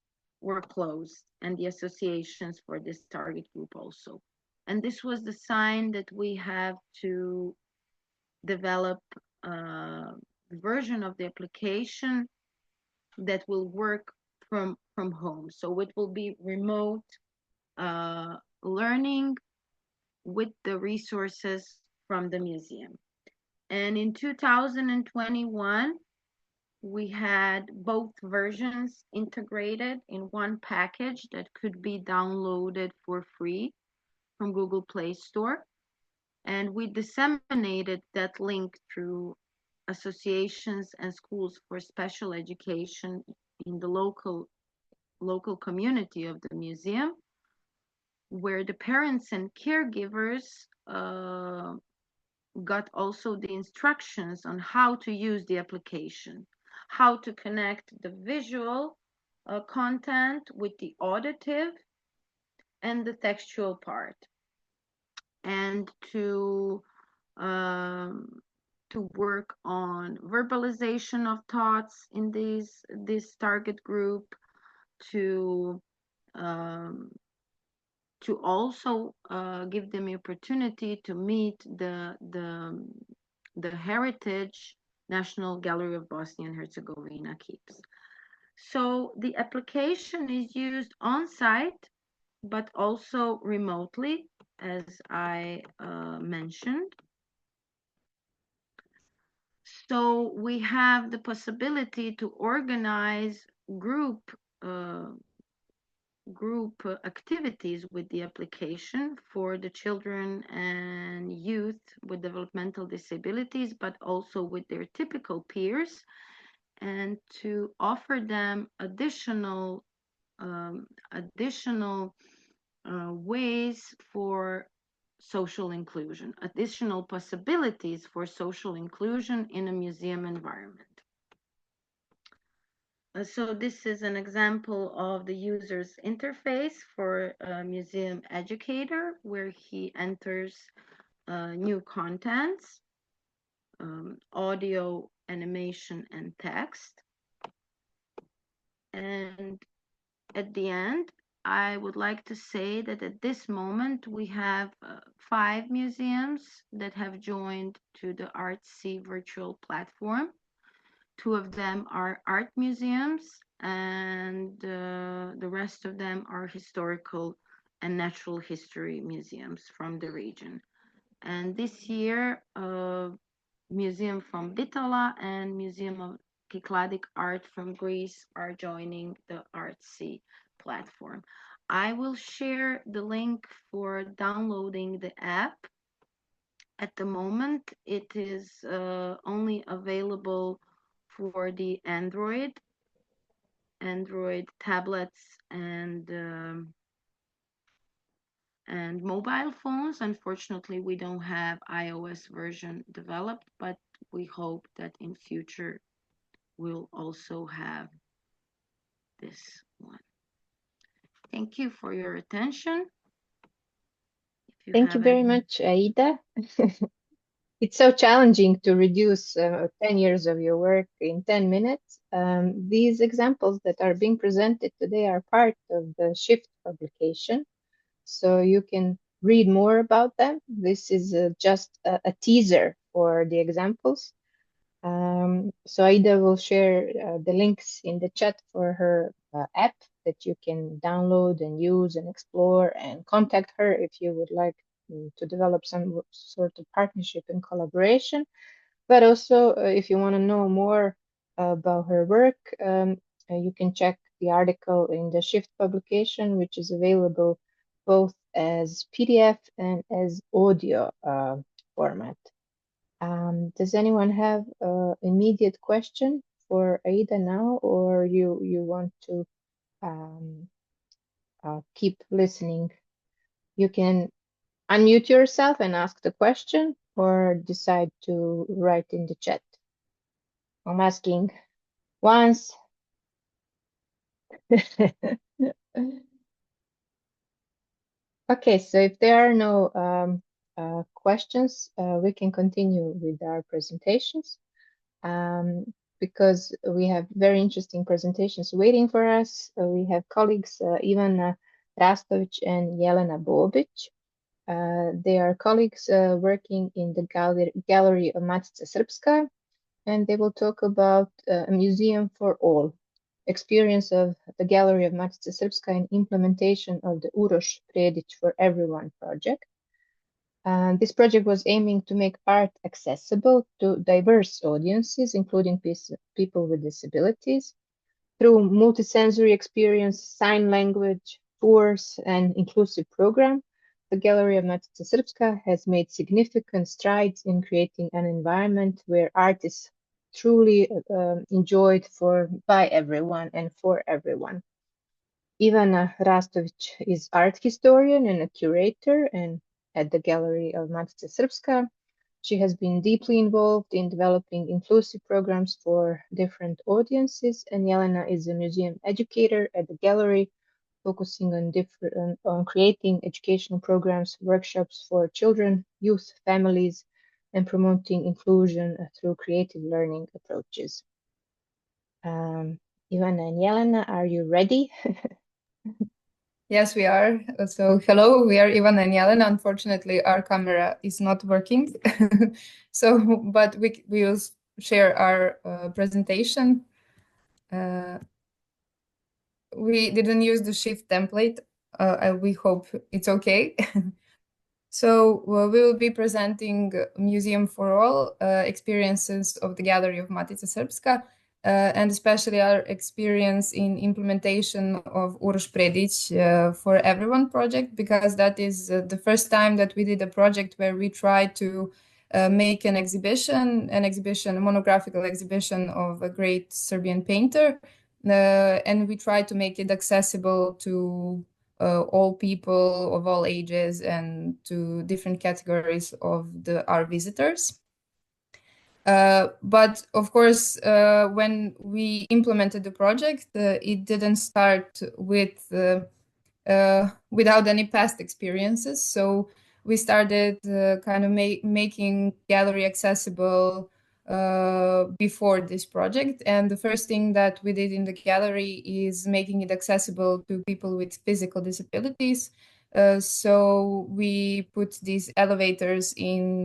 were closed, and the associations for this target group also. And this was the sign that we have to develop a version of the application that will work from home. So it will be remote learning with the resources from the museum. And in 2021, we had both versions integrated in one package that could be downloaded for free from Google Play Store. And we disseminated that link through associations and schools for special education in the local community of the museum, where the parents and caregivers got also the instructions on how to use the application, how to connect the visual content with the auditive and the textual part, and to work on verbalization of thoughts in this target group, to also give them the opportunity to meet the heritage National Gallery of Bosnia and Herzegovina keeps. So the application is used on site, but also remotely, as I mentioned. So we have the possibility to organize group activities with the application for the children and youth with developmental disabilities, but also with their typical peers, and to offer them additional ways for social inclusion, additional possibilities for social inclusion in a museum environment. So this is an example of the user's interface for a museum educator, where he enters new contents, audio, animation, and text. And at the end, I would like to say that at this moment we have 5 museums that have joined to the Artsy virtual platform. 2 of them are art museums, and the rest of them are historical and natural history museums from the region. And this year, Museum from Bitola and Museum of Kykladik Art from Greece are joining the Artsy platform. I will share the link for downloading the app. At the moment, it is only available for the Android tablets and mobile phones. Unfortunately, we don't have iOS version developed, but we hope that in future we'll also have this one. Thank you for your attention. Thank you very much, Aida. It's so challenging to reduce 10 years of your work in 10 minutes. These examples that are being presented today are part of the Shift publication, so you can read more about them. This is just a teaser for the examples. So Aida will share the links in the chat for her app that you can download and use and explore, and contact her if you would like to develop some sort of partnership and collaboration. But also, if you want to know more about her work, you can check the article in the Shift publication, which is available both as PDF and as audio format. Does anyone have an immediate question for Aida now, or you want to keep listening? You can unmute yourself and ask the question, or decide to write in the chat. I'm asking once. Okay, so if there are no questions, we can continue with our presentations. Because we have very interesting presentations waiting for us. We have colleagues Ivana Rastovic and Jelena Bobic. They are colleagues working in the gallery of Matica Srpska, and they will talk about a museum for all, experience of the gallery of Matica Srpska and implementation of the Uroš Predić for Everyone project. This project was aiming to make art accessible to diverse audiences, including people with disabilities, through multisensory experience, sign language, tours, and inclusive program. The Gallery of Matica Srpska has made significant strides in creating an environment where art is truly enjoyed by everyone and for everyone. Ivana Rastovic is art historian and a curator and at the Gallery of Matica Srpska. She has been deeply involved in developing inclusive programs for different audiences, and Jelena is a museum educator at the gallery, focusing on creating educational programs, workshops for children, youth, families, and promoting inclusion through creative learning approaches. Ivana and Jelena, are you ready? Yes, we are. So hello, we are Ivan and Jelena. Unfortunately, our camera is not working. But we will share our presentation. We didn't use the Shift template. We hope it's okay. So we will be presenting Museum for All, experiences of the Gallery of Matica Srpska, and especially our experience in implementation of Uroš Predić for Everyone project, because that is the first time that we did a project where we tried to make a monographical exhibition of a great Serbian painter, and we tried to make it accessible to all people of all ages and to different categories of our visitors. But of course, when we implemented the project, it didn't start without any past experiences. So we started kind of making gallery accessible before this project. And the first thing that we did in the gallery is making it accessible to people with physical disabilities. So we put these elevators in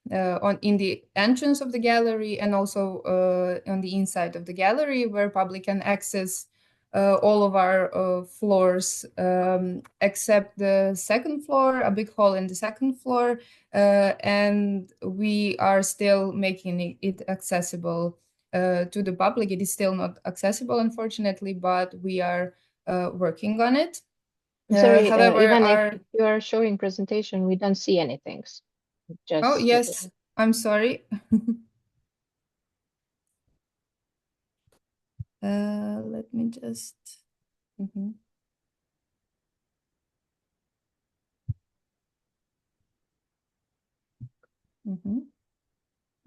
the entrance of the gallery and also on the inside of the gallery, where public can access all of our floors except the second floor, a big hall in the second floor, and we are still making it accessible to the public. It is still not accessible, unfortunately, but we are working on it. Sorry, However, Ivana, if you are showing presentation, we don't see anything. Just oh, yes, I'm sorry. Let me just...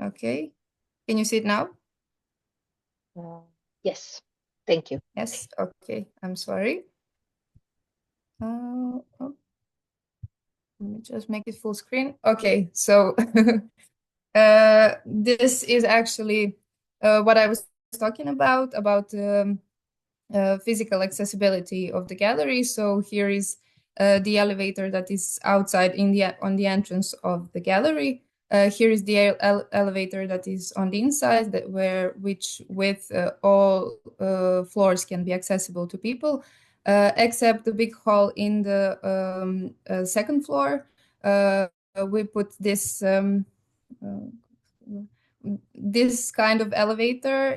Okay, can you see it now? Yes, thank you. Yes, okay, I'm sorry. Oh, let me just make it full screen. Okay, so this is actually what I was talking about physical accessibility of the gallery. So here is the elevator that is outside on the entrance of the gallery. Here is the elevator that is on the inside, which with all floors can be accessible to people, except the big hall in the second floor. We put this kind of elevator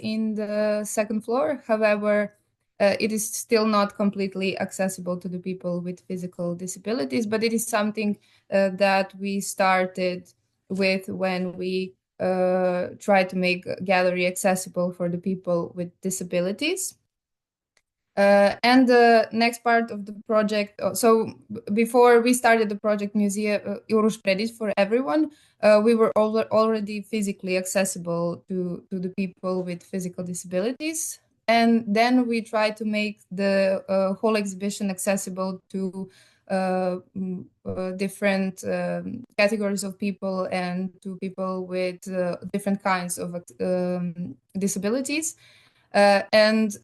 in the second floor. However, it is still not completely accessible to the people with physical disabilities, but it is something that we started with when we try to make gallery accessible for the people with disabilities. And the next part of the project, so before we started the project Museum Eurospreadit for Everyone, we were already physically accessible to the people with physical disabilities. And then we tried to make the whole exhibition accessible to different categories of people and to people with different kinds of disabilities. And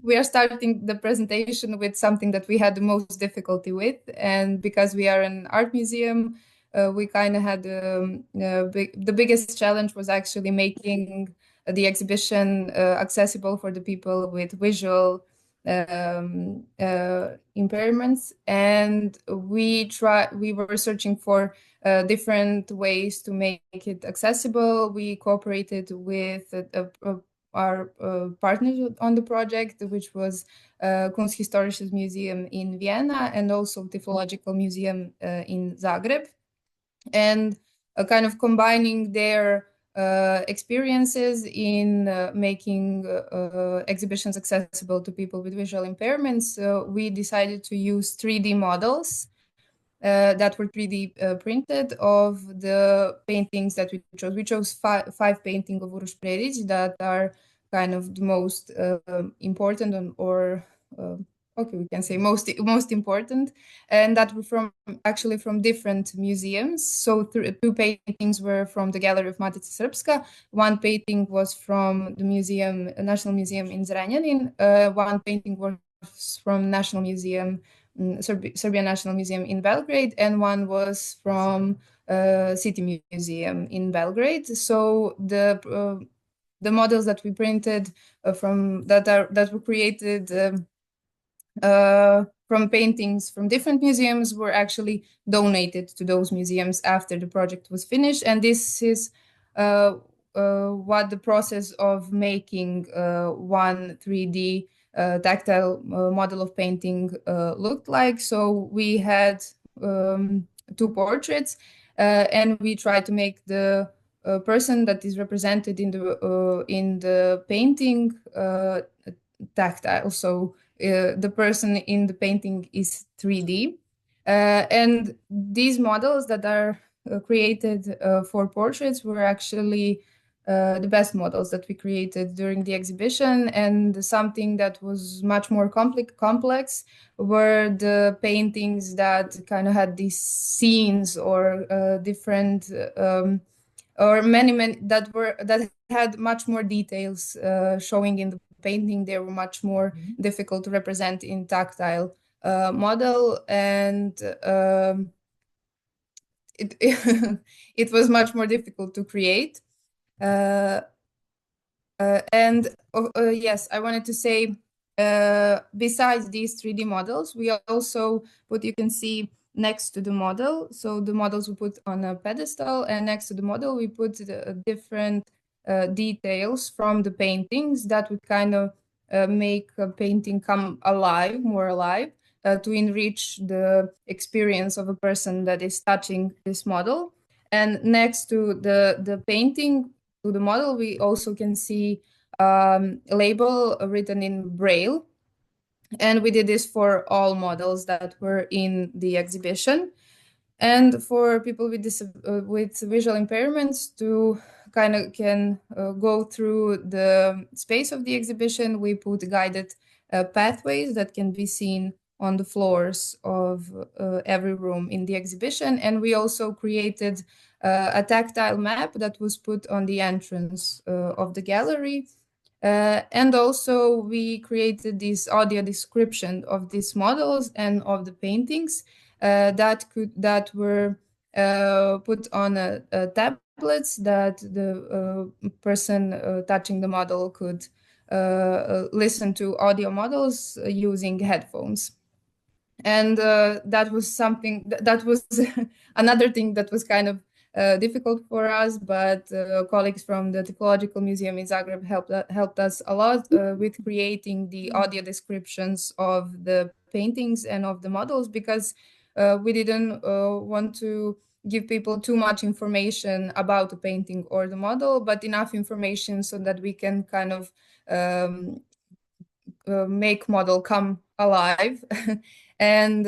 we are starting the presentation with something that we had the most difficulty with. And because we are an art museum, we kind of had the biggest challenge was actually making the exhibition accessible for the people with visual impairments. And we were searching for different ways to make it accessible. We cooperated with our partners on the project, which was Kunsthistorisches Museum in Vienna and also Typological Museum in Zagreb. And kind of combining their experiences in making exhibitions accessible to people with visual impairments, we decided to use 3D models that were 3D printed of the paintings that we chose. We chose five paintings of Uroš Predić that are kind of the most important okay, we can say most important, and that were actually from different museums. So two paintings were from the Gallery of Matica Srpska. One painting was from the National Museum in Zrenjanin. One painting was from National Museum, Serbian National Museum in Belgrade, and one was from City Museum in Belgrade. So the models that we printed that were created from paintings from different museums were actually donated to those museums after the project was finished. And this is what the process of making one 3D tactile model of painting looked like. So we had two portraits, and we tried to make the person that is represented in the painting tactile. So the person in the painting is 3D. And these models that are created for portraits were actually the best models that we created during the exhibition, and something that was much more complex were the paintings that kind of had these scenes or different or many that had much more details showing in the painting. They were much more difficult to represent in tactile model, and it it was much more difficult to create. And yes, I wanted to say, besides these 3D models, we also put, you can see next to the model, so the models we put on a pedestal, and next to the model we put the different details from the paintings that would kind of make a painting come alive, more alive, to enrich the experience of a person that is touching this model. And next to the painting, to the model, we also can see a label written in Braille. And we did this for all models that were in the exhibition. And for people with visual impairments to kind of can go through the space of the exhibition, we put guided pathways that can be seen on the floors of every room in the exhibition. And we also created a tactile map that was put on the entrance of the gallery. And also we created this audio description of these models and of the paintings that were put on tablets that the person touching the model could listen to audio models using headphones. And that was something that was another thing that was kind of difficult for us, but colleagues from the Technological Museum in Zagreb helped us a lot with creating the audio descriptions of the paintings and of the models, because we didn't want to give people too much information about the painting or the model, but enough information so that we can kind of make model come alive. And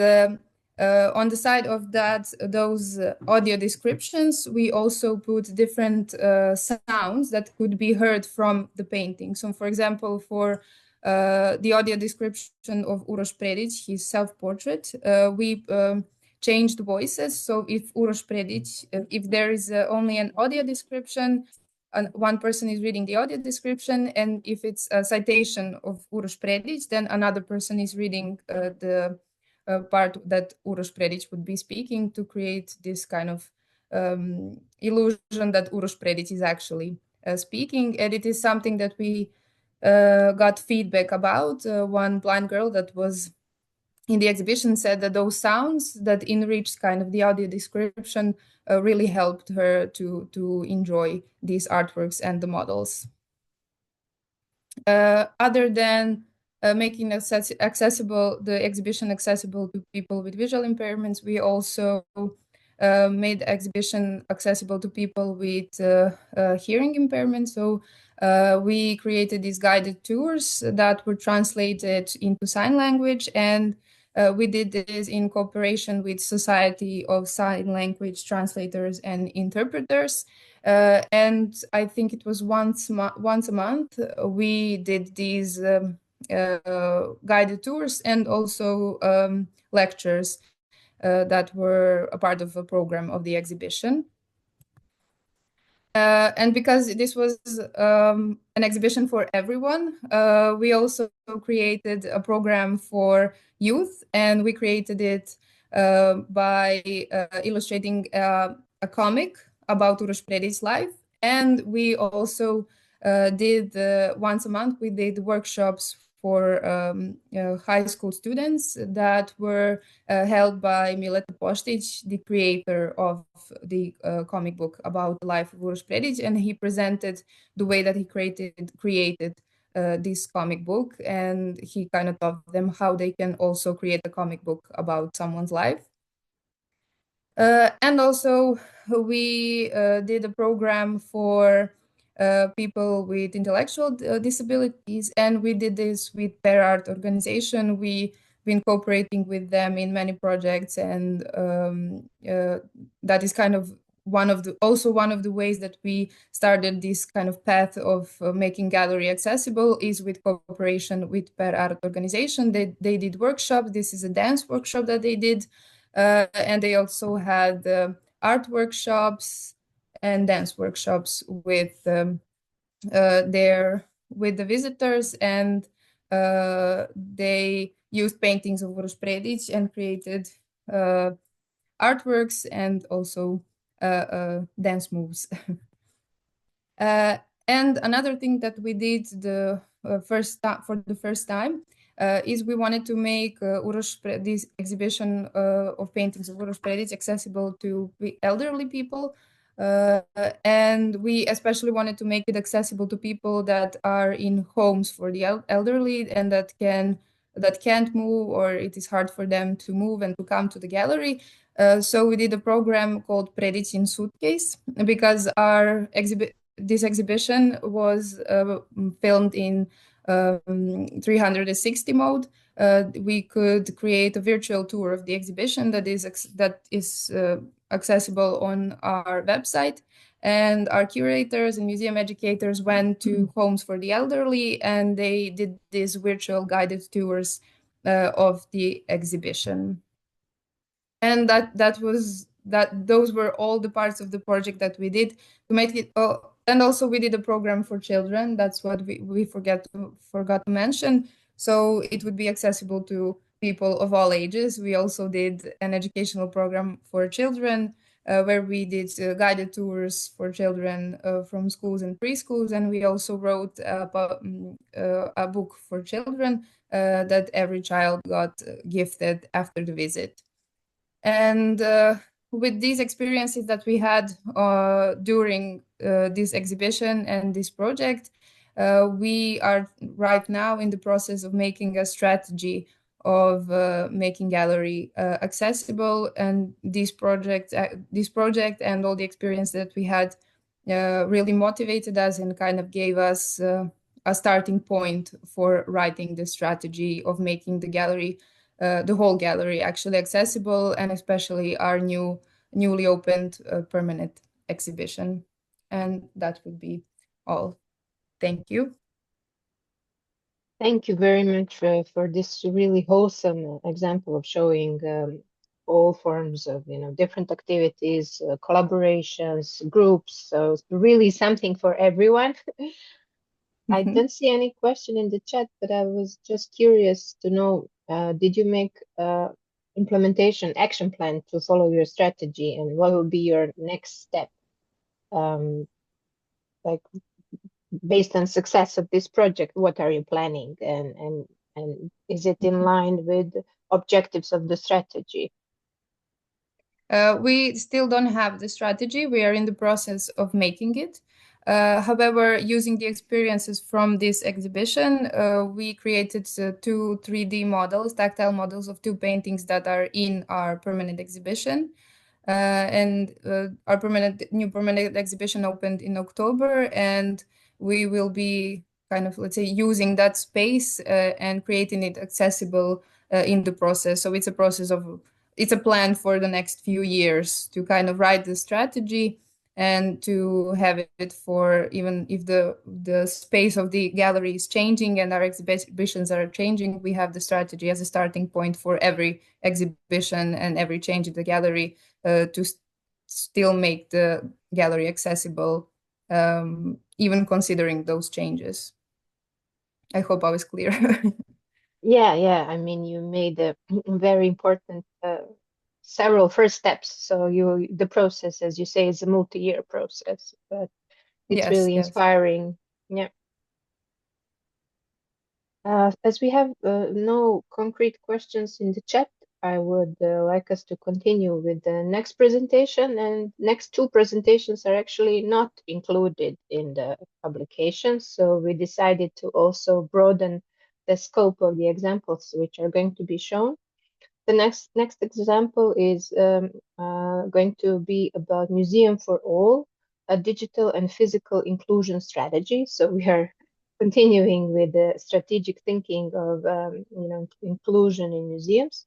on the side of that, those audio descriptions, we also put different sounds that could be heard from the painting. So for example, for the audio description of Uroš Predić, his self-portrait, we changed voices. So if Uroš Predić, if there is only an audio description, one person is reading the audio description, and if it's a citation of Uroš Predić, then another person is reading the part that Uroš Predić would be speaking, to create this kind of illusion that Uroš Predić is actually speaking. And it is something that we got feedback about. One blind girl that was in the exhibition said that those sounds that enriched kind of the audio description really helped her to enjoy these artworks and the models. Other than making accessible the exhibition accessible to people with visual impairments, we also made the exhibition accessible to people with hearing impairment. So we created these guided tours that were translated into sign language, and we did this in cooperation with Society of Sign Language Translators and Interpreters. And I think it was once a month we did these guided tours and also lectures that were a part of a program of the exhibition. And because this was an exhibition for everyone, we also created a program for youth, and we created it by illustrating a comic about Uroš Predić's life. And we also did once a month, we did workshops for high school students that were held by Mileta Poštić, the creator of the comic book about the life of Uroš Predić, and he presented the way that he created this comic book, and he kind of taught them how they can also create a comic book about someone's life. And also we did a program for people with intellectual disabilities, and we did this with Pair Art organization. We've been cooperating with them in many projects, and that is kind of one of the ways that we started this kind of path of making gallery accessible is with cooperation with Per Art organization. They did workshops. This is a dance workshop that they did, and they also had art workshops and dance workshops with with the visitors, and they used paintings of Uroš Predić and created artworks and also dance moves. And another thing that we did for the first time is we wanted to make this exhibition of paintings of Uroš Predić accessible to elderly people. And we especially wanted to make it accessible to people that are in homes for the elderly and that can't move, or it is hard for them to move and to come to the gallery. So we did a program called Predić in Suitcase, because this exhibition was filmed in 360 mode. We could create a virtual tour of the exhibition that is accessible on our website, and our curators and museum educators went to homes for the elderly, and they did these virtual guided tours of the exhibition. And those were all the parts of the project that we did to make it. And also we did a program for children. That's what we forgot to mention. So it would be accessible to people of all ages. We also did an educational program for children, where we did guided tours for children from schools and preschools. And we also wrote a book for children that every child got gifted after the visit. And with these experiences that we had during this exhibition and this project, we are right now in the process of making a strategy of making gallery accessible. And this project and all the experience that we had really motivated us and kind of gave us a starting point for writing the strategy of making the whole gallery actually accessible, and especially our newly opened permanent exhibition. And that would be all. Thank you. Thank you very much for this really wholesome example of showing all forms of different activities, collaborations, groups. So it's really something for everyone. I don't see any question in the chat, but I was just curious to know, did you make implementation action plan to follow your strategy, and what will be your next step? Like based on success of this project, what are you planning, and is it in line with objectives of the strategy? We still don't have the strategy. We are in the process of making it. However, using the experiences from this exhibition, we created two 3D models, tactile models of two paintings that are in our permanent exhibition. And our new permanent exhibition opened in October, and we will be kind of, let's say, using that space and creating it accessible in the process. So it's a plan for the next few years to kind of write the strategy and to have it for, even if the space of the gallery is changing and our exhibitions are changing, we have the strategy as a starting point for every exhibition and every change in the gallery to still make the gallery accessible, even considering those changes. I hope I was clear. Yeah. I mean, you made a very important several first steps. So the process, as you say, is a multi-year process, but it's really inspiring. Yeah. As we have no concrete questions in the chat, I would like us to continue with the next presentation, and next two presentations are actually not included in the publication. So we decided to also broaden the scope of the examples which are going to be shown. The next example is going to be about Museum for All, a digital and physical inclusion strategy. So we are continuing with the strategic thinking of inclusion in museums.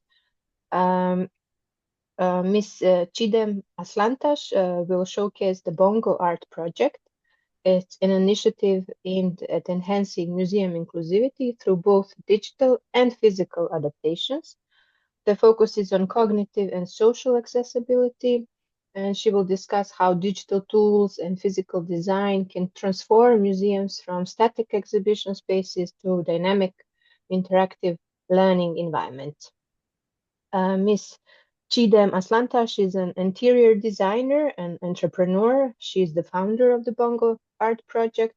Miss Chidem Aslantas will showcase the Bongo Art Project. It's an initiative aimed at enhancing museum inclusivity through both digital and physical adaptations. The focus is on cognitive and social accessibility, and she will discuss how digital tools and physical design can transform museums from static exhibition spaces to dynamic, interactive learning environments. Miss Chidem Aslantas is an interior designer and entrepreneur. She's the founder of the Bongo Art Project.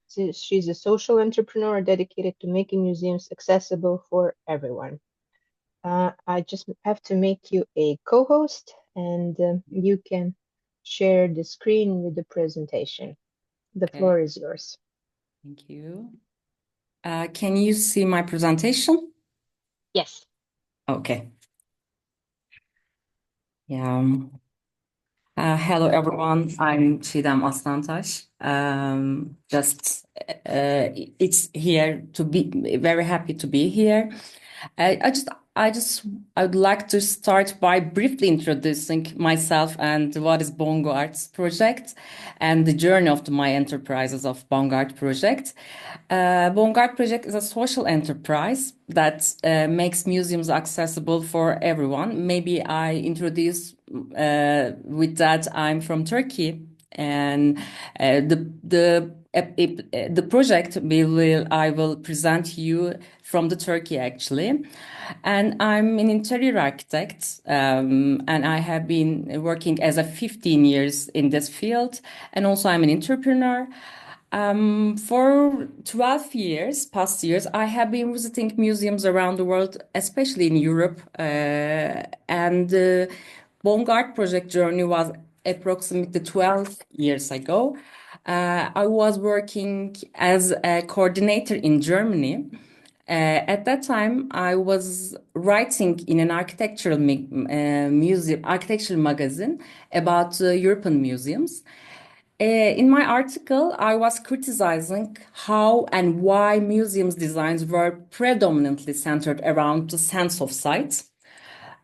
She's a social entrepreneur dedicated to making museums accessible for everyone. I just have to make you a co-host, and you can share the screen with the presentation. The floor is yours. Thank you. Can you see my presentation? Yes. Okay. Yeah. Hello, everyone. I'm Çiğdem Aslantaş. It's here to be very happy to be here. I would like to start by briefly introducing myself and what is Bongo Arts Project and the journey of my enterprises of Bongo Art Project. Bongo Art Project is a social enterprise that makes museums accessible for everyone. Maybe I introduce with that I'm from Turkey, and the project I will present you from the Turkey actually. And I'm an interior architect, and I have been working as a 15 years in this field, and also I'm an entrepreneur. For 12 years, past years, I have been visiting museums around the world, especially in Europe, and the Bongo Art Project journey was approximately 12 years ago. I was working as a coordinator in Germany. At that time, I was writing in an architectural magazine about European museums. In my article, I was criticizing how and why museums designs were predominantly centered around the sense of sight.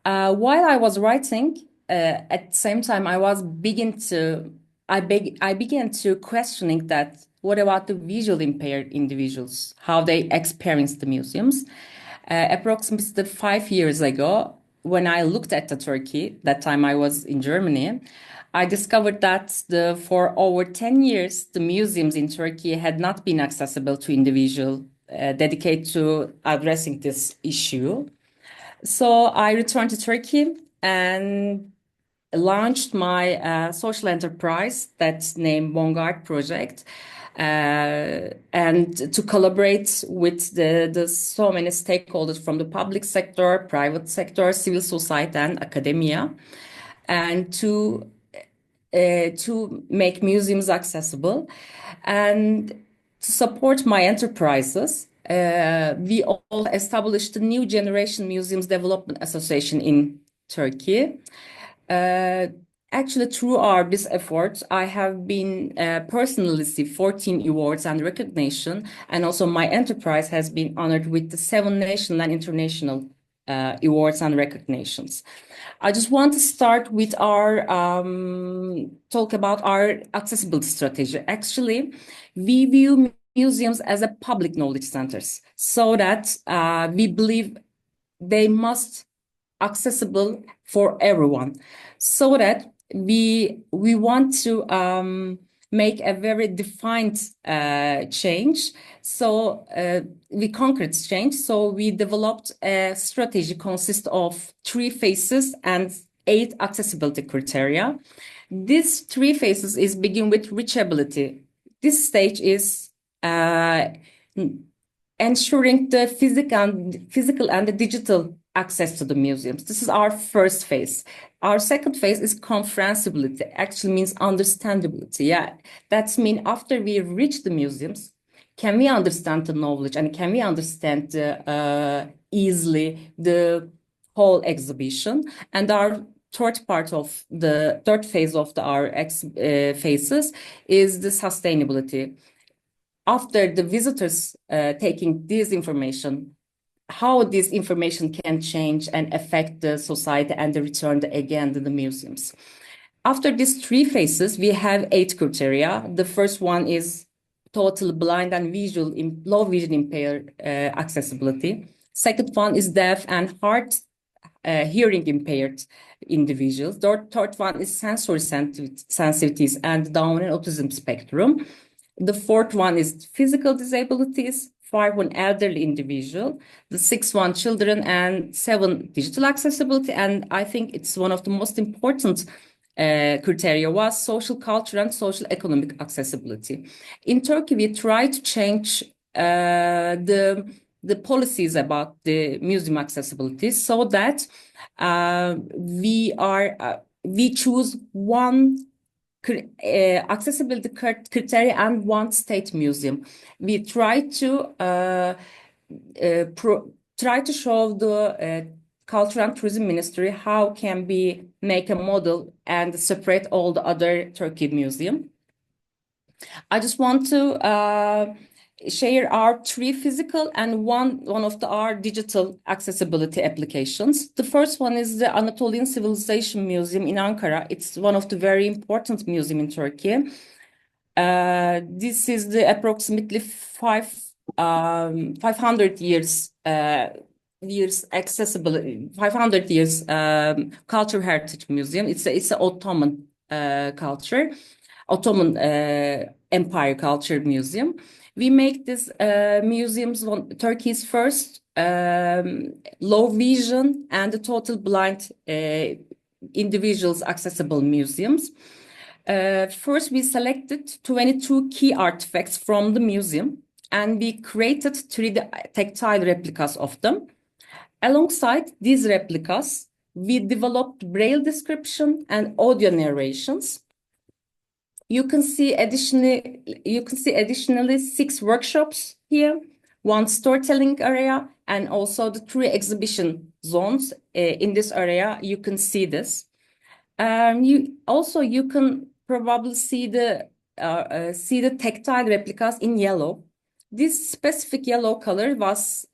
While I was writing, at the same time, I began to questioning that what about the visual impaired individuals, how they experience the museums. Approximately 5 years ago, when I looked at the Turkey, that time I was in Germany, I discovered that for over 10 years, the museums in Turkey had not been accessible to individuals dedicated to addressing this issue. So I returned to Turkey and launched my social enterprise that's named Bongo Art Project, and to collaborate with the so many stakeholders from the public sector, private sector, civil society, and academia, and to make museums accessible. And to support my enterprises, we all established the New Generation Museums Development Association in Turkey. Actually, through this effort, I have been personally received 14 awards and recognition, and also my enterprise has been honored with the 7 national and international awards and recognitions. I just want to start with our talk about our accessibility strategy. Actually, we view museums as a public knowledge centers, so that we believe they must accessible for everyone, so that we want to make a very defined change. So we concrete change. So we developed a strategy consist of 3 phases and 8 accessibility criteria. These 3 phases is begin with reachability. This stage is ensuring the physical and the digital access to the museums. This is our first phase. Our second phase is comprehensibility, actually means understandability. Yeah, that means after we reach the museums, can we understand the knowledge and can we understand easily the whole exhibition? And our third phase of our phases is the sustainability. After the visitors taking this information how this information can change and affect the society and the return again to the museums. After these three phases, we have 8 criteria. The first one is total blind and low vision impaired accessibility. Second one is deaf and hard hearing impaired individuals. The third one is sensory sensitivities and Down and autism spectrum. The fourth one is physical disabilities. 5 on elderly individual. The 6 one children, and 7 digital accessibility. And I think it's one of the most important criteria was social, cultural, and social economic accessibility. In Turkey, we try to change the policies about the museum accessibility so that we choose one accessibility criteria and one state museum. We try to show the Culture and Tourism Ministry how can we make a model and separate all the other Turkey museum. I just want to share our 3 physical and one of our digital accessibility applications. The first one is the Anatolian Civilization Museum in Ankara. It's one of the very important museum in Turkey. This is the approximately 500 years accessibility, 500 years culture heritage museum. It's an Ottoman culture, Ottoman Empire culture museum. We make this museums Turkey's first low vision and total blind individuals accessible museums. First, we selected 22 key artifacts from the museum and we created 3D tactile replicas of them. Alongside these replicas, we developed braille description and audio narrations. You can see additionally 6 workshops here, 1 storytelling area, and also the 3 exhibition zones. In this area, you can see this. You can probably see the tactile replicas in yellow. This specific yellow color was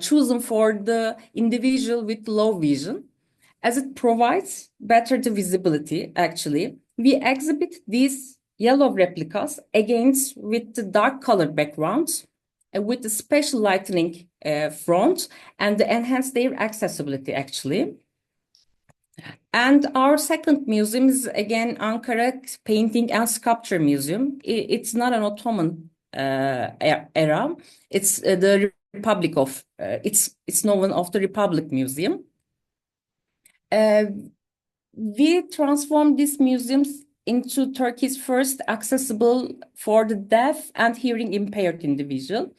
chosen for the individual with low vision, as it provides better visibility, actually. We exhibit these yellow replicas against with the dark colored backgrounds with the special lightening front and enhance their accessibility, actually. And our second museum is again Ankara Painting and Sculpture Museum. It's not an Ottoman era. It's the Republic of. It's known of the Republic Museum. We transformed these museums into Turkey's first accessible for the deaf and hearing impaired individual.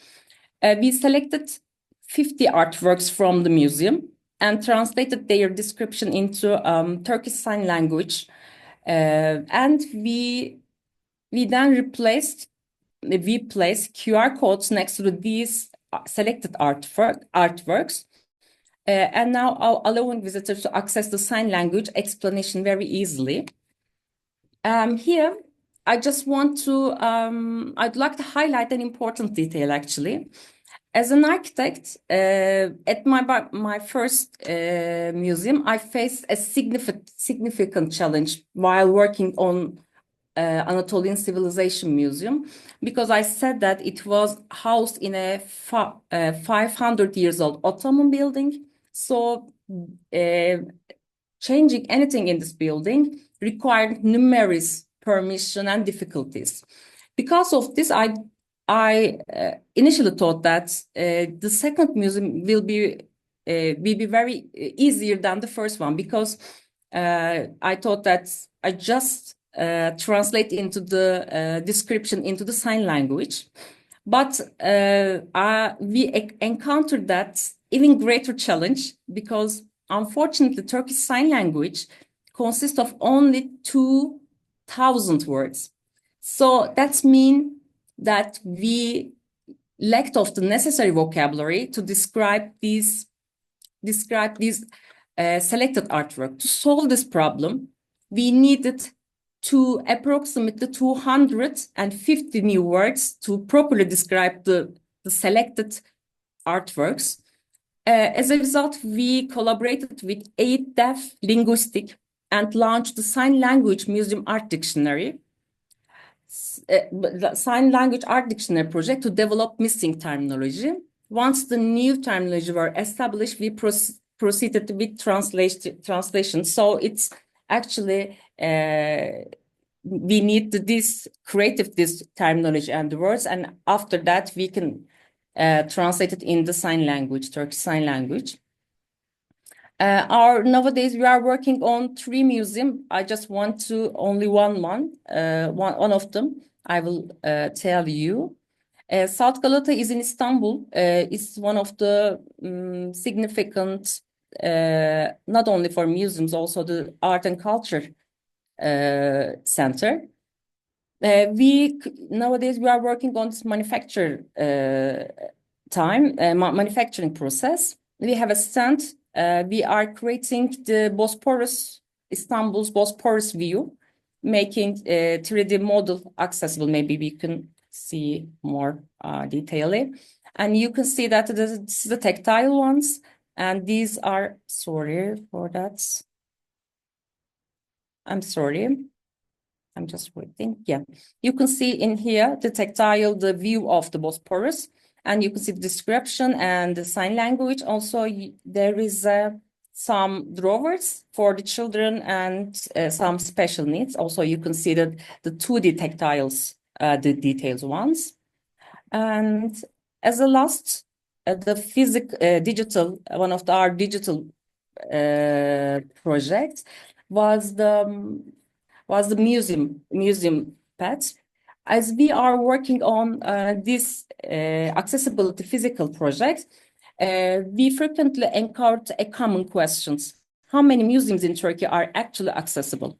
We selected 50 artworks from the museum and translated their description into Turkish Sign Language. And we then placed QR codes next to these selected artworks. And now allowing visitors to access the sign language explanation very easily. Here, I just want to, I'd like to highlight an important detail, actually. As an architect, at my first museum, I faced a significant challenge while working on Anatolian Civilization Museum, because I said that it was housed in a 500 years old Ottoman building. So changing anything in this building required numerous permission and difficulties. Because of this, I initially thought that the second museum will be very easier than the first one, because I thought that I just translate into the description into the sign language. But we encountered that even greater challenge, because unfortunately Turkish Sign Language consists of only 2,000 words. So that means that we lacked of the necessary vocabulary to describe these selected artwork. To solve this problem, we needed approximately 250 new words to properly describe the selected artworks. As a result, we collaborated with 8 Linguistic and launched the Sign Language Museum Art Dictionary, the Sign Language Art Dictionary project to develop missing terminology. Once the new terminology were established, we proceeded with translation. So it's actually we need this terminology and the words, and after that we can translate it in the sign language, Turkish Sign Language. Nowadays we are working on 3 museums. I just want to only one of them I will tell you. South Galata is in Istanbul. It's one of the significant, not only for museums, also the art and culture center. Nowadays we are working on this manufacturing process. We have a stand. We are creating the Istanbul's Bosporus view, making a 3D model accessible. Maybe we can see more detailedly. And you can see that this is the tactile ones, and these are, sorry for that. I'm sorry. I'm just waiting. Yeah, you can see in here the tactile, the view of the Bosporus, and you can see the description and the sign language. Also, there is some drawers for the children and some special needs. Also, you can see that the 2D tactiles, the details ones. And as a last, the digital, one of our digital projects was the museum pets. As we are working on this accessibility physical project, we frequently encounter a common questions: how many museums in Turkey are actually accessible?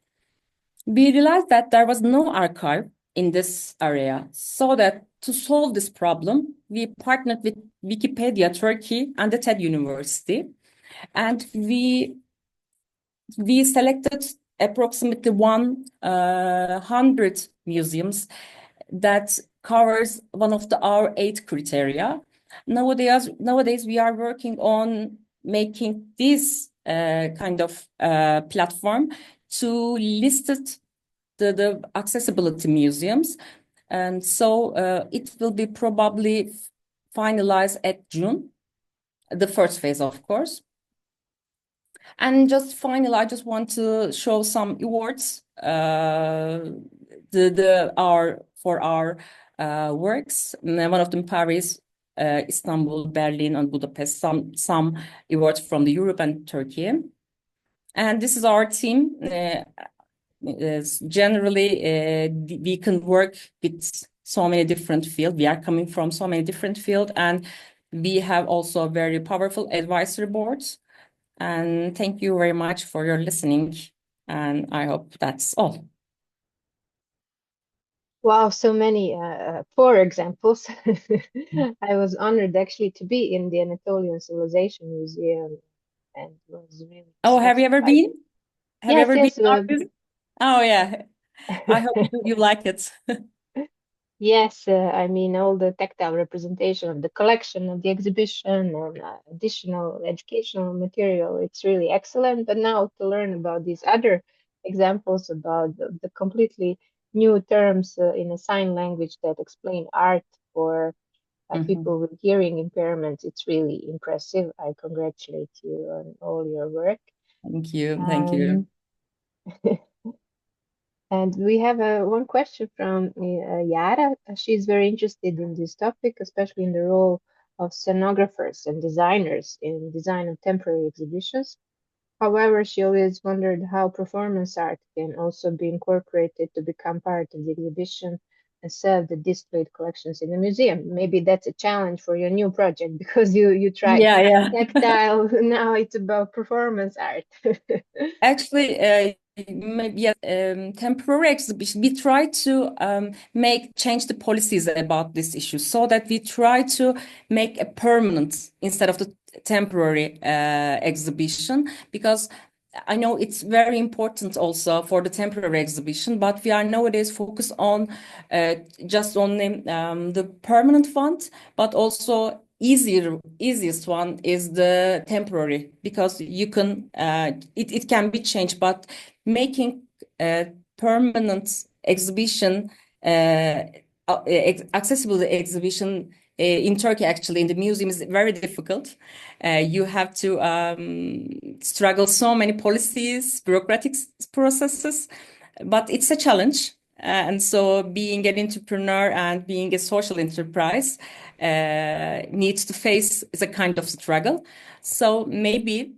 We realized that there was no archive in this area, so that to solve this problem, we partnered with Wikipedia Turkey and the TED University, and we selected approximately 100 museums that covers one of our 8 criteria. Nowadays we are working on making this kind of platform to list the accessibility museums, and so it will be probably finalized at June, the first phase, of course. And just finally, I just want to show some awards for our works. One of them Paris, Istanbul, Berlin, and Budapest. Some awards from the Europe and Turkey. And this is our team. Generally, we can work with so many different fields. We are coming from so many different fields, and we have also very powerful advisory boards. And thank you very much for your listening. And I hope that's all. Wow, so many 4 examples. I was honored actually to be in the Anatolian Civilization Museum, and was really. Oh, have you ever been? Have yes, you ever yes. been? Oh, yeah. I hope you like it. Yes, I mean, all the tactile representation of the collection of the exhibition and additional educational material, it's really excellent. But now to learn about these other examples about the completely new terms in a sign language that explain art for people with hearing impairments, it's really impressive. I congratulate you on all your work. Thank you. Thank you. And we have one question from Yara. She's very interested in this topic, especially in the role of scenographers and designers in design of temporary exhibitions. However, she always wondered how performance art can also be incorporated to become part of the exhibition and serve the displayed collections in the museum. Maybe that's a challenge for your new project, because you tried tactile. Now it's about performance art. Actually, maybe temporary exhibition. We try to change the policies about this issue, so that we try to make a permanent instead of the temporary exhibition, because I know it's very important also for the temporary exhibition, but we are nowadays focused on just only the permanent fund, but also easiest one is the temporary, because you can it can be changed, but making a permanent exhibition, accessible exhibition in Turkey, actually in the museum, is very difficult. You have to struggle so many policies, bureaucratic processes, but it's a challenge. And so being an entrepreneur and being a social enterprise needs to face is a kind of struggle. So maybe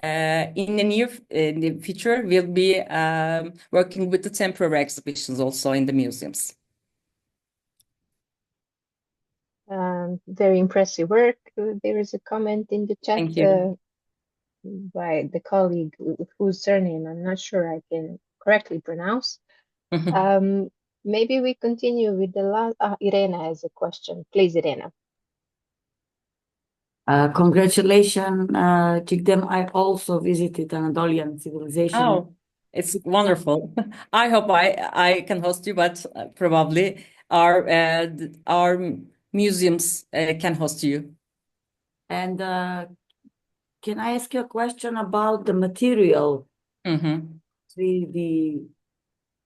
in the future, we'll be working with the temporary exhibitions also in the museums. Very impressive work. There is a comment in the chat Thank you. by the colleague whose surname I'm not sure I can correctly pronounce. Maybe we continue with the last. Irena has a question. Please, Irena. Congratulations, Chikdem. I also visited Anatolian civilization. Oh, it's wonderful. I hope I can host you, but probably our museums can host you. And can I ask you a question about the material, 3D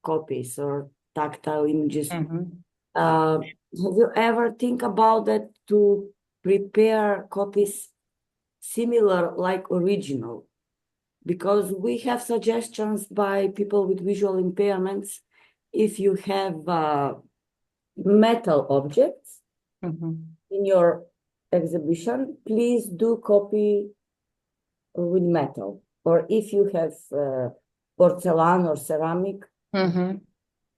copies or tactile images? Have you ever think about that to prepare copies similar like original? Because we have suggestions by people with visual impairments. If you have metal objects in your exhibition, please do copy with metal. Or if you have porcelain or ceramic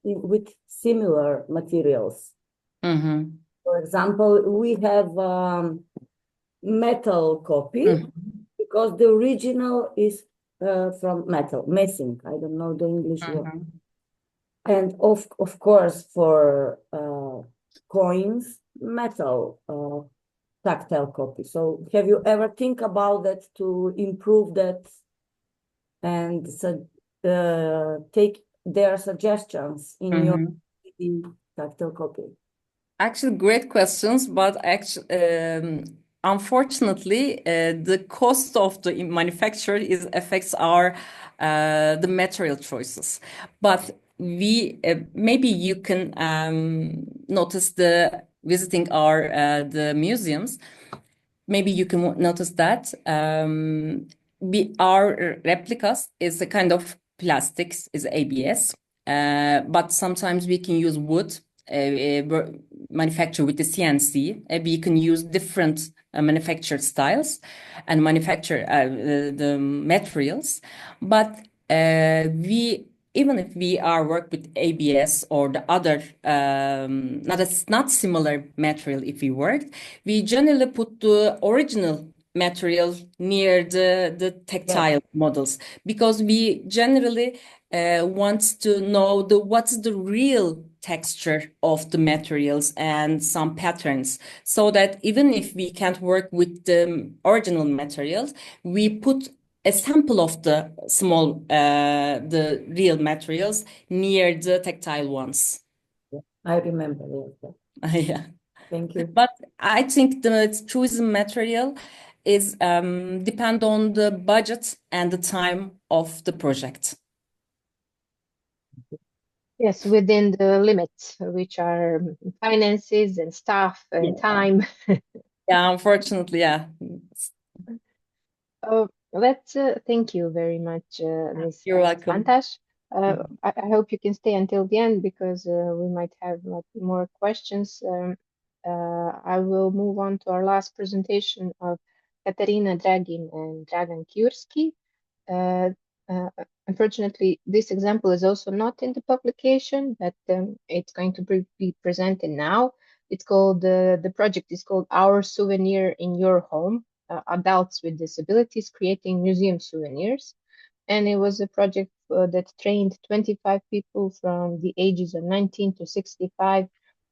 with similar materials. For example, we have metal copy because the original is from metal, messing. I don't know the English word. And of course, for coins, metal tactile copy. So have you ever think about that to improve that and take their suggestions in your tactile copy? Actually, great questions, but actually, unfortunately, the cost of the manufacture affects our the material choices. But we maybe you can notice the visiting our the museums. Maybe you can notice that our replicas is a kind of plastics, is ABS, but sometimes we can use wood. Manufacture with the CNC. We can use different manufactured styles and manufacture the materials. But even if we are work with ABS or the other not similar material, if we worked, we generally put the original material near the tactile models, because we generally wants to know what's the real texture of the materials and some patterns, so that even if we can't work with the original materials, we put a sample of the small the real materials near the tactile ones. I remember that. Yeah. Thank you. But I think the chosen material is depend on the budget and the time of the project. Yes, within the limits, which are finances and staff and time. Yeah, unfortunately, yeah. Let's thank you very much, Ms. You're welcome. Svantash. I hope you can stay until the end, because we might have more questions. I will move on to our last presentation of Katarina Dragin and Dragan Kjurski. Unfortunately, this example is also not in the publication, but it's going to be presented now. It's called, the project is called Our Souvenir in Your Home, Adults with Disabilities Creating Museum Souvenirs. And it was a project that trained 25 people from the ages of 19 to 65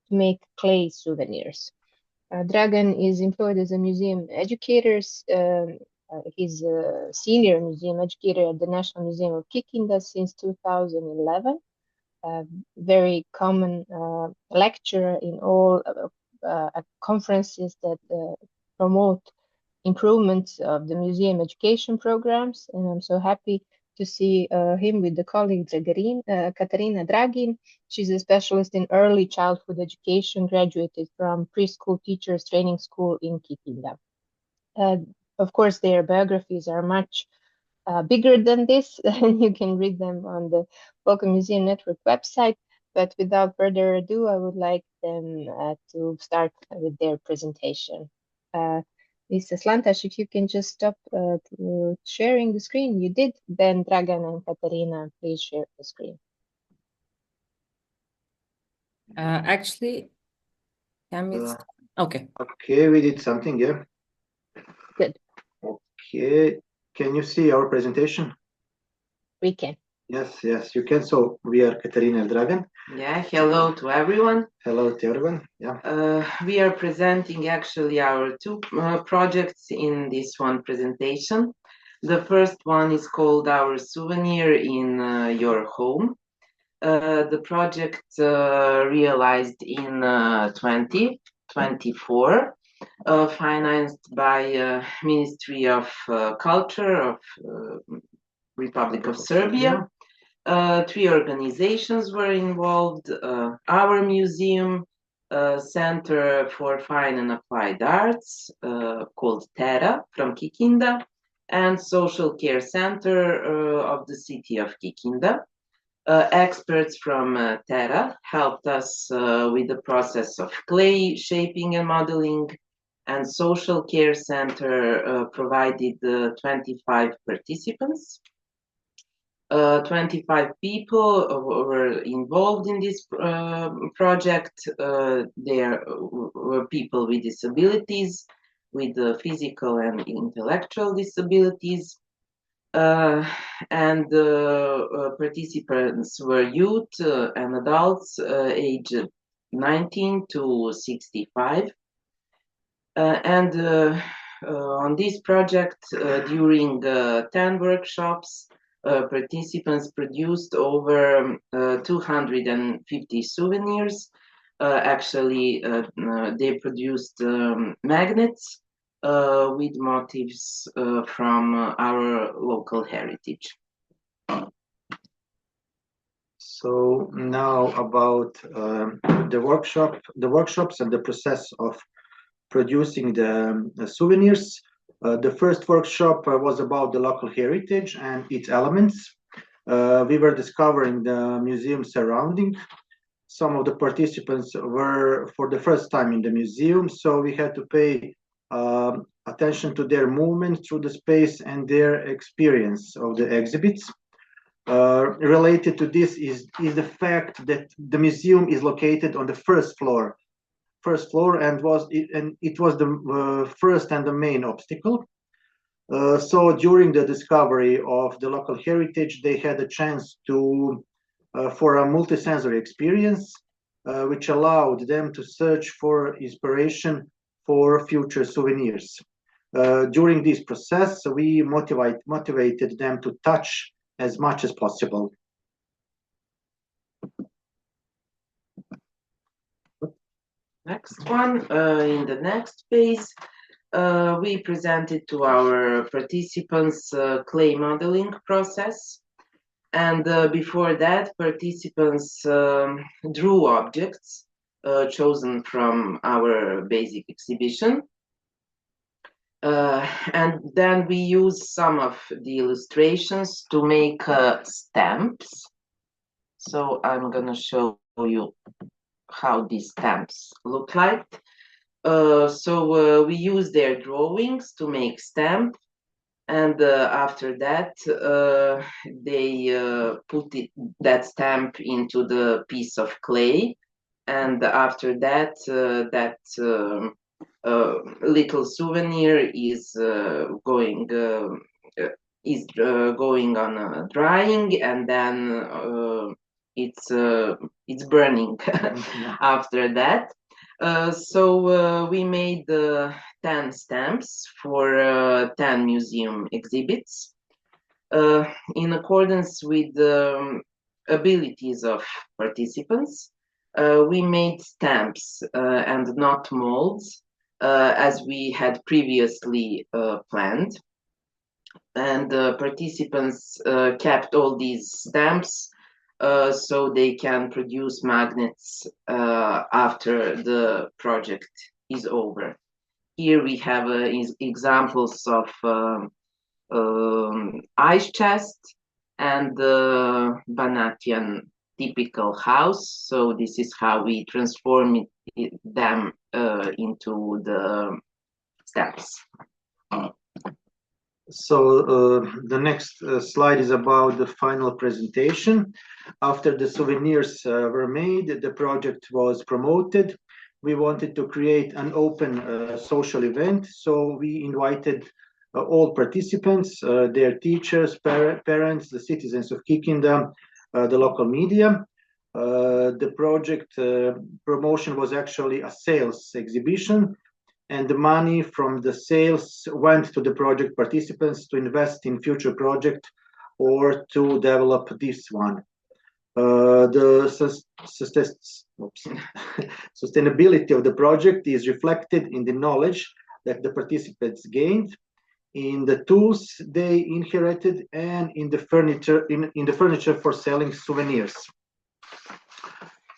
to make clay souvenirs. Dragan is employed as a museum educator. He's a senior museum educator at the National Museum of Kikinda since 2011. Very common lecturer in all conferences that promote improvements of the museum education programs. And I'm so happy to see him with the colleague Katarina Dragin. She's a specialist in early childhood education, graduated from preschool teachers training school in Kikinda. Of course, their biographies are much bigger than this, and you can read them on the Balkan Museum Network website. But without further ado, I would like them to start with their presentation. Lisa Slantash, if you can just stop sharing the screen. You did. Then Dragan and Katarina, please share the screen. Actually, can we? Okay. Okay, we did something, yeah. Good. Okay, can you see our presentation? We can. Yes, you can. So we are Katarina and Dragan. Yeah, hello to everyone. Hello to everyone. Yeah. We are presenting actually our two projects in this one presentation. The first one is called Our Souvenir in Your Home. The project realized in 2024, financed by Ministry of Culture of Republic of Serbia. Three organizations were involved: our museum, Center for Fine and Applied Arts, called Terra from Kikinda, and Social Care Center of the city of Kikinda. Experts from Terra helped us with the process of clay shaping and modeling, and Social Care Center provided 25 participants. 25 people were involved in this project. There were people with disabilities, with physical and intellectual disabilities. And participants were youth and adults aged 19 to 65. On this project, during 10 workshops, participants produced over 250 souvenirs. Actually, they produced magnets with motifs from our local heritage. So now about the workshops and the process of producing the souvenirs. The first workshop was about the local heritage and its elements. We were discovering the museum surrounding. Some of the participants were for the first time in the museum, so we had to pay attention to their movement through the space and their experience of the exhibits. Related to this is the fact that the museum is located on the first floor, and it was the first and the main obstacle. So during the discovery of the local heritage, they had a chance to for a multisensory experience, which allowed them to search for inspiration for future souvenirs. During this process, we motivated them to touch as much as possible. Next one, in the next phase, we presented to our participants clay modeling process. And before that, participants drew objects chosen from our basic exhibition. And then we used some of the illustrations to make stamps. So I'm gonna show you how these stamps look like. We use their drawings to make stamp, and after that they put that stamp into the piece of clay, and after that little souvenir is going on drying, and then it's burning after that. We made 10 stamps for 10 museum exhibits. In accordance with the abilities of participants, we made stamps and not molds. as we had previously planned. And participants kept all these stamps so they can produce magnets after the project is over. Here we have examples of ice chest and the Banatian typical house. So this is how we transform them into the stamps. So the next slide is about the final presentation. After the souvenirs were made, the project was promoted. We wanted to create an open social event, so we invited all participants, their teachers, parents, the citizens of Kikinda, the local media. The project promotion was actually a sales exhibition, and the money from the sales went to the project participants to invest in future project or to develop this one. The sustainability of the project is reflected in the knowledge that the participants gained, in the tools they inherited, and in the furniture for selling souvenirs.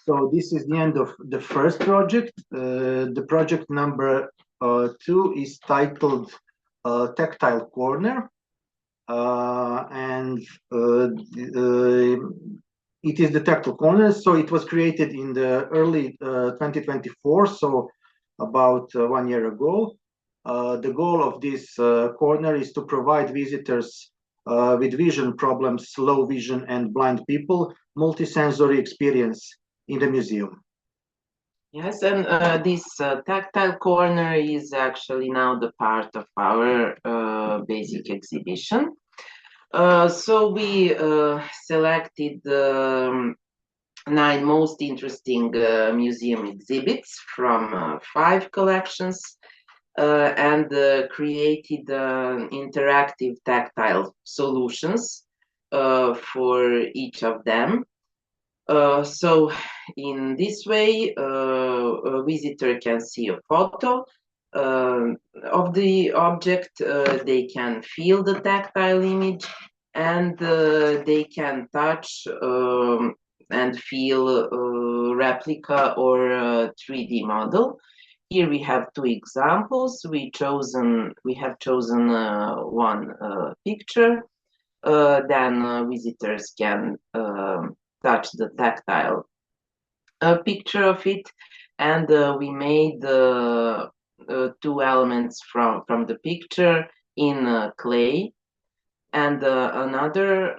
So this is the end of the first project. The project number 2 is titled Tactile Corner, and it is the Tactile Corner. So it was created in the early 2024, so about 1 year ago. The goal of this corner is to provide visitors with vision problems, low vision and blind people, multisensory experience in the museum. Yes, and this tactile corner is actually now the part of our basic exhibition. So we selected the 9 most interesting museum exhibits from 5 collections and created interactive tactile solutions for each of them. So in this way, a visitor can see a photo of the object, they can feel the tactile image, and they can touch and feel a replica or a 3D model. Here we have 2 examples. We have chosen one picture. Then visitors can touch the tactile picture of it, and we made 2 elements from the picture in clay. And another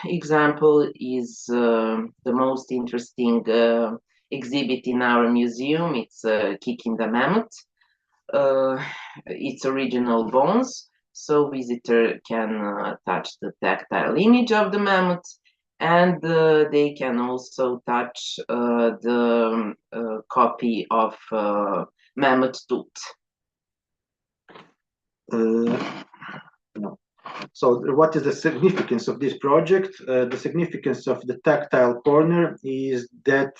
example is the most interesting exhibit in our museum. It's Kicking the Mammoth. Its original bones, so visitor can touch the tactile image of the mammoth, and they can also touch the copy of mammoth tooth. No. So what is the significance of this project? The significance of the tactile corner is that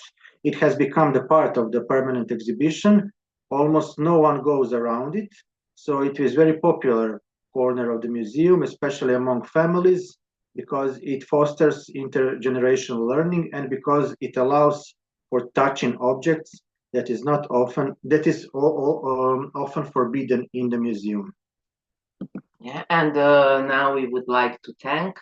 it has become the part of the permanent exhibition. Almost no one goes around it. So it is very popular corner of the museum, especially among families, because it fosters intergenerational learning and because it allows for touching objects that is often forbidden in the museum. Yeah, and now we would like to thank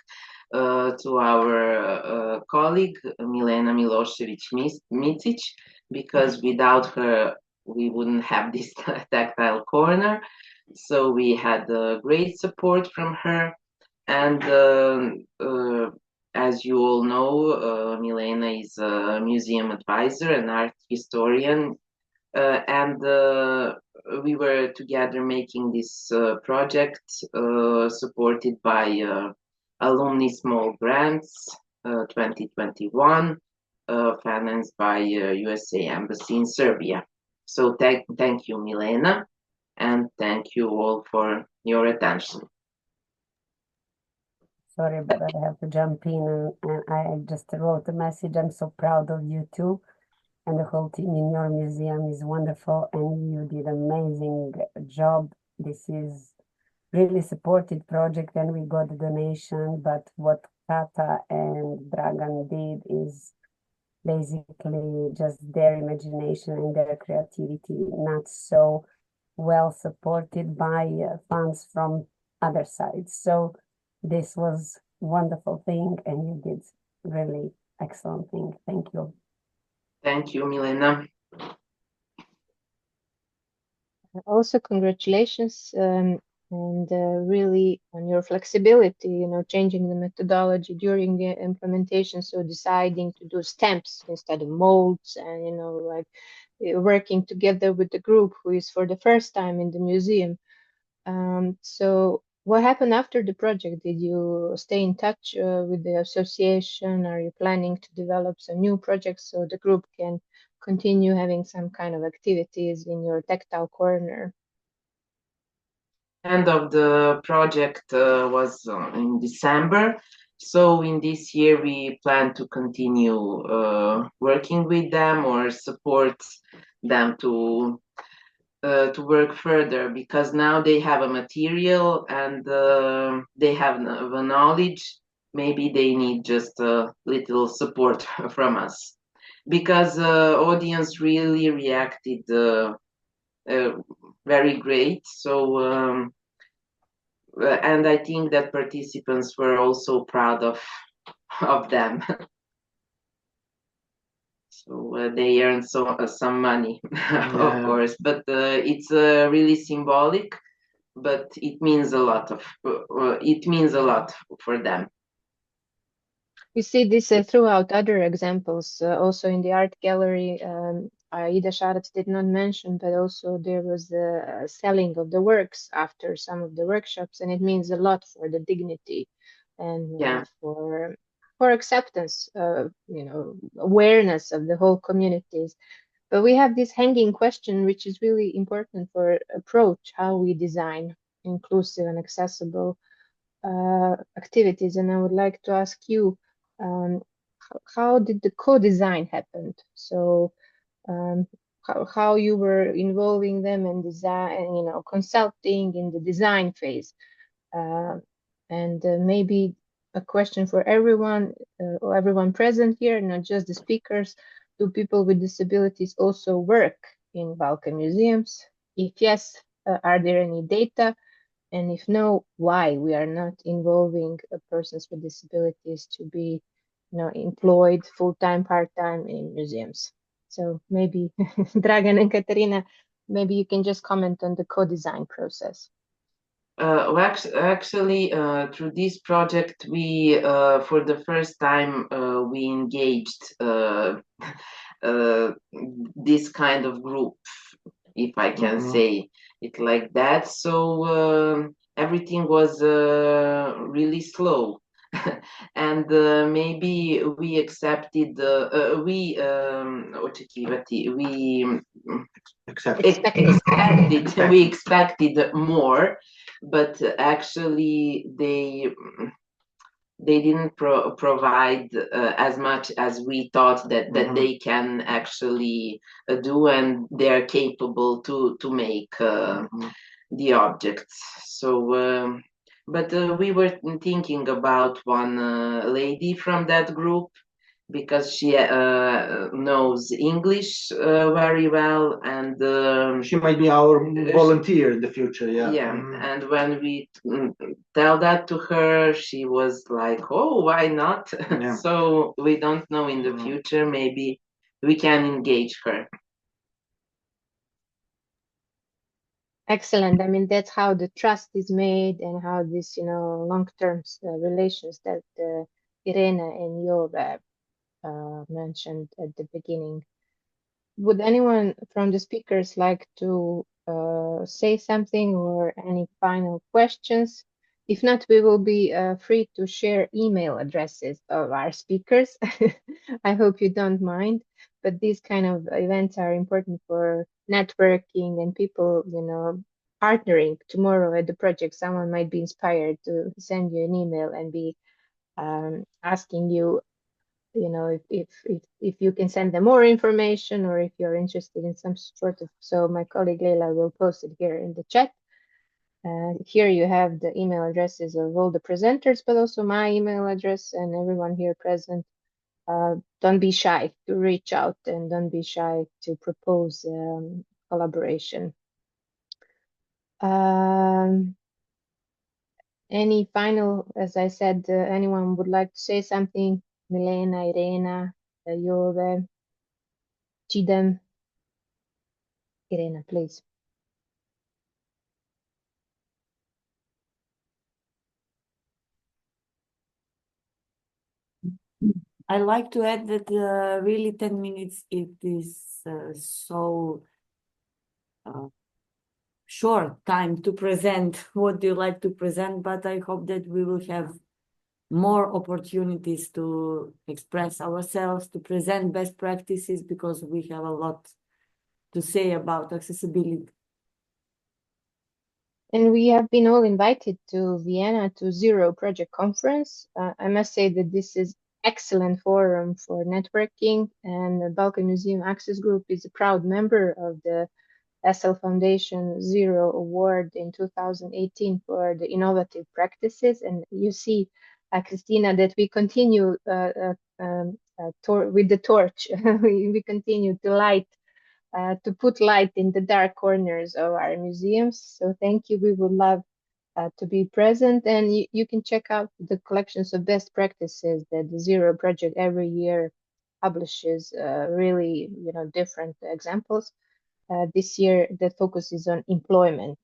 to our colleague Milena Milošević-Micić, because without her we wouldn't have this tactile corner. So we had great support from her, and as you all know, Milena is a museum advisor, an art historian, and we were together making this project supported by alumni small grants 2021 financed by USA Embassy in Serbia. So thank you, Milena, and thank you all for your attention. Sorry, but I have to jump in, and I just wrote a message. I'm so proud of you too. and the whole team in your museum is wonderful, and you did amazing job. This is really supported project, and we got the donation, but what Kata and Dragan did is basically just their imagination and their creativity, not so well supported by funds from other sides. So this was wonderful thing, and you did really excellent thing. Thank you. Thank you, Milena. Also, congratulations, and really on your flexibility, changing the methodology during the implementation. So deciding to do stamps instead of molds, and, like working together with the group who is for the first time in the museum. So what happened after the project? Did you stay in touch with the association? Are you planning to develop some new projects so the group can continue having some kind of activities in your tactile corner? End of the project was in December. So in this year, we plan to continue working with them or support them to work further, because now they have a material and they have the knowledge. Maybe they need just a little support from us, because audience really reacted very great. So and I think that participants were also proud of them. So they earned some money, of course, but it's really symbolic. But it means a lot for them. You see this throughout other examples, also in the art gallery. Ida Sharac did not mention, but also there was the selling of the works after some of the workshops, and it means a lot for the dignity and for acceptance, awareness of the whole communities. But we have this hanging question, which is really important for approach, how we design inclusive and accessible activities. And I would like to ask you, how did the co-design happen? So how you were involving them in design, consulting in the design phase. And maybe a question for everyone, or everyone present here, not just the speakers. Do people with disabilities also work in Balkan museums? If yes, are there any data? And if no, why we are not involving persons with disabilities to be, employed full-time, part-time in museums? So maybe Dragan and Katerina, maybe you can just comment on the co-design process. Actually, through this project, we for the first time we engaged this kind of group, if I can say it like that. So everything was really slow. And maybe we accepted we expected more, but actually they didn't provide as much as we thought that they can actually do, and they're capable to make the objects. So but we were thinking about one lady from that group, because she knows English very well, and she might be our volunteer in the future. Yeah. And when we tell that to her, she was like, "Oh, why not?" Yeah. So we don't know, in the future, maybe we can engage her. Excellent. I mean, that's how the trust is made, and how this, long-term relations that Irena and Yoga mentioned at the beginning. Would anyone from the speakers like to say something, or any final questions? If not, we will be free to share email addresses of our speakers. I hope you don't mind, but these kind of events are important for networking and people, partnering tomorrow at the project. Someone might be inspired to send you an email and be asking you you know, if you can send them more information, or if you're interested in some sort of, so my colleague Leila will post it here in the chat. Here you have the email addresses of all the presenters, but also my email address and everyone here present. Don't be shy to reach out, and don't be shy to propose collaboration. Any final, as I said, anyone would like to say something? Milena, Irena, Jove, Chidem. Irena, please. I like to add that really 10 minutes, it is so short time to present what do you like to present, but I hope that we will have more opportunities to express ourselves, to present best practices, because we have a lot to say about accessibility. And we have been all invited to Vienna to Zero Project Conference. I must say that this is excellent forum for networking, and the Balkan Museum Access Group is a proud member of the SL Foundation Zero Award in 2018 for the innovative practices. And you see, Christina, that we continue with the torch. We continue to light, to put light in the dark corners of our museums. So thank you. We would love to be present, and you can check out the collections of best practices that the Zero Project every year publishes. Really, you know, different examples. This year, the focus is on employment.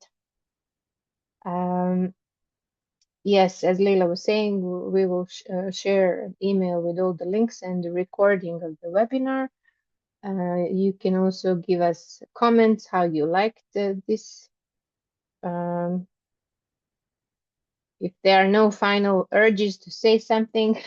Yes, as Leila was saying, we will share an email with all the links and the recording of the webinar. You can also give us comments how you liked this. If there are no final urges to say something,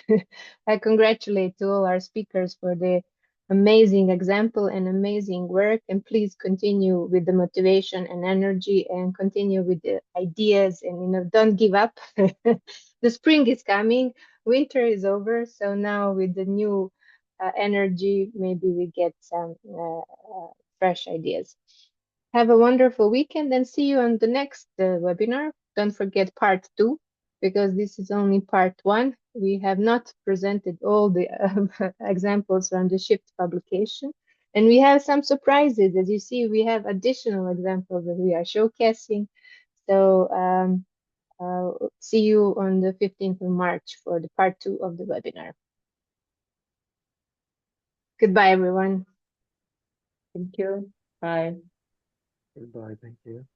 I congratulate to all our speakers for the amazing example and amazing work. And please continue with the motivation and energy, and continue with the ideas, and, you know, don't give up. The spring is coming, winter is over. So now with the new energy, maybe we get some fresh ideas. Have a wonderful weekend, and see you on the next webinar. Don't forget part 2, because this is only part 1. We have not presented all the examples from the Shift publication. And we have some surprises. As you see, we have additional examples that we are showcasing. So see you on the 15th of March for the part 2 of the webinar. Goodbye, everyone. Thank you. Bye. Goodbye. Thank you.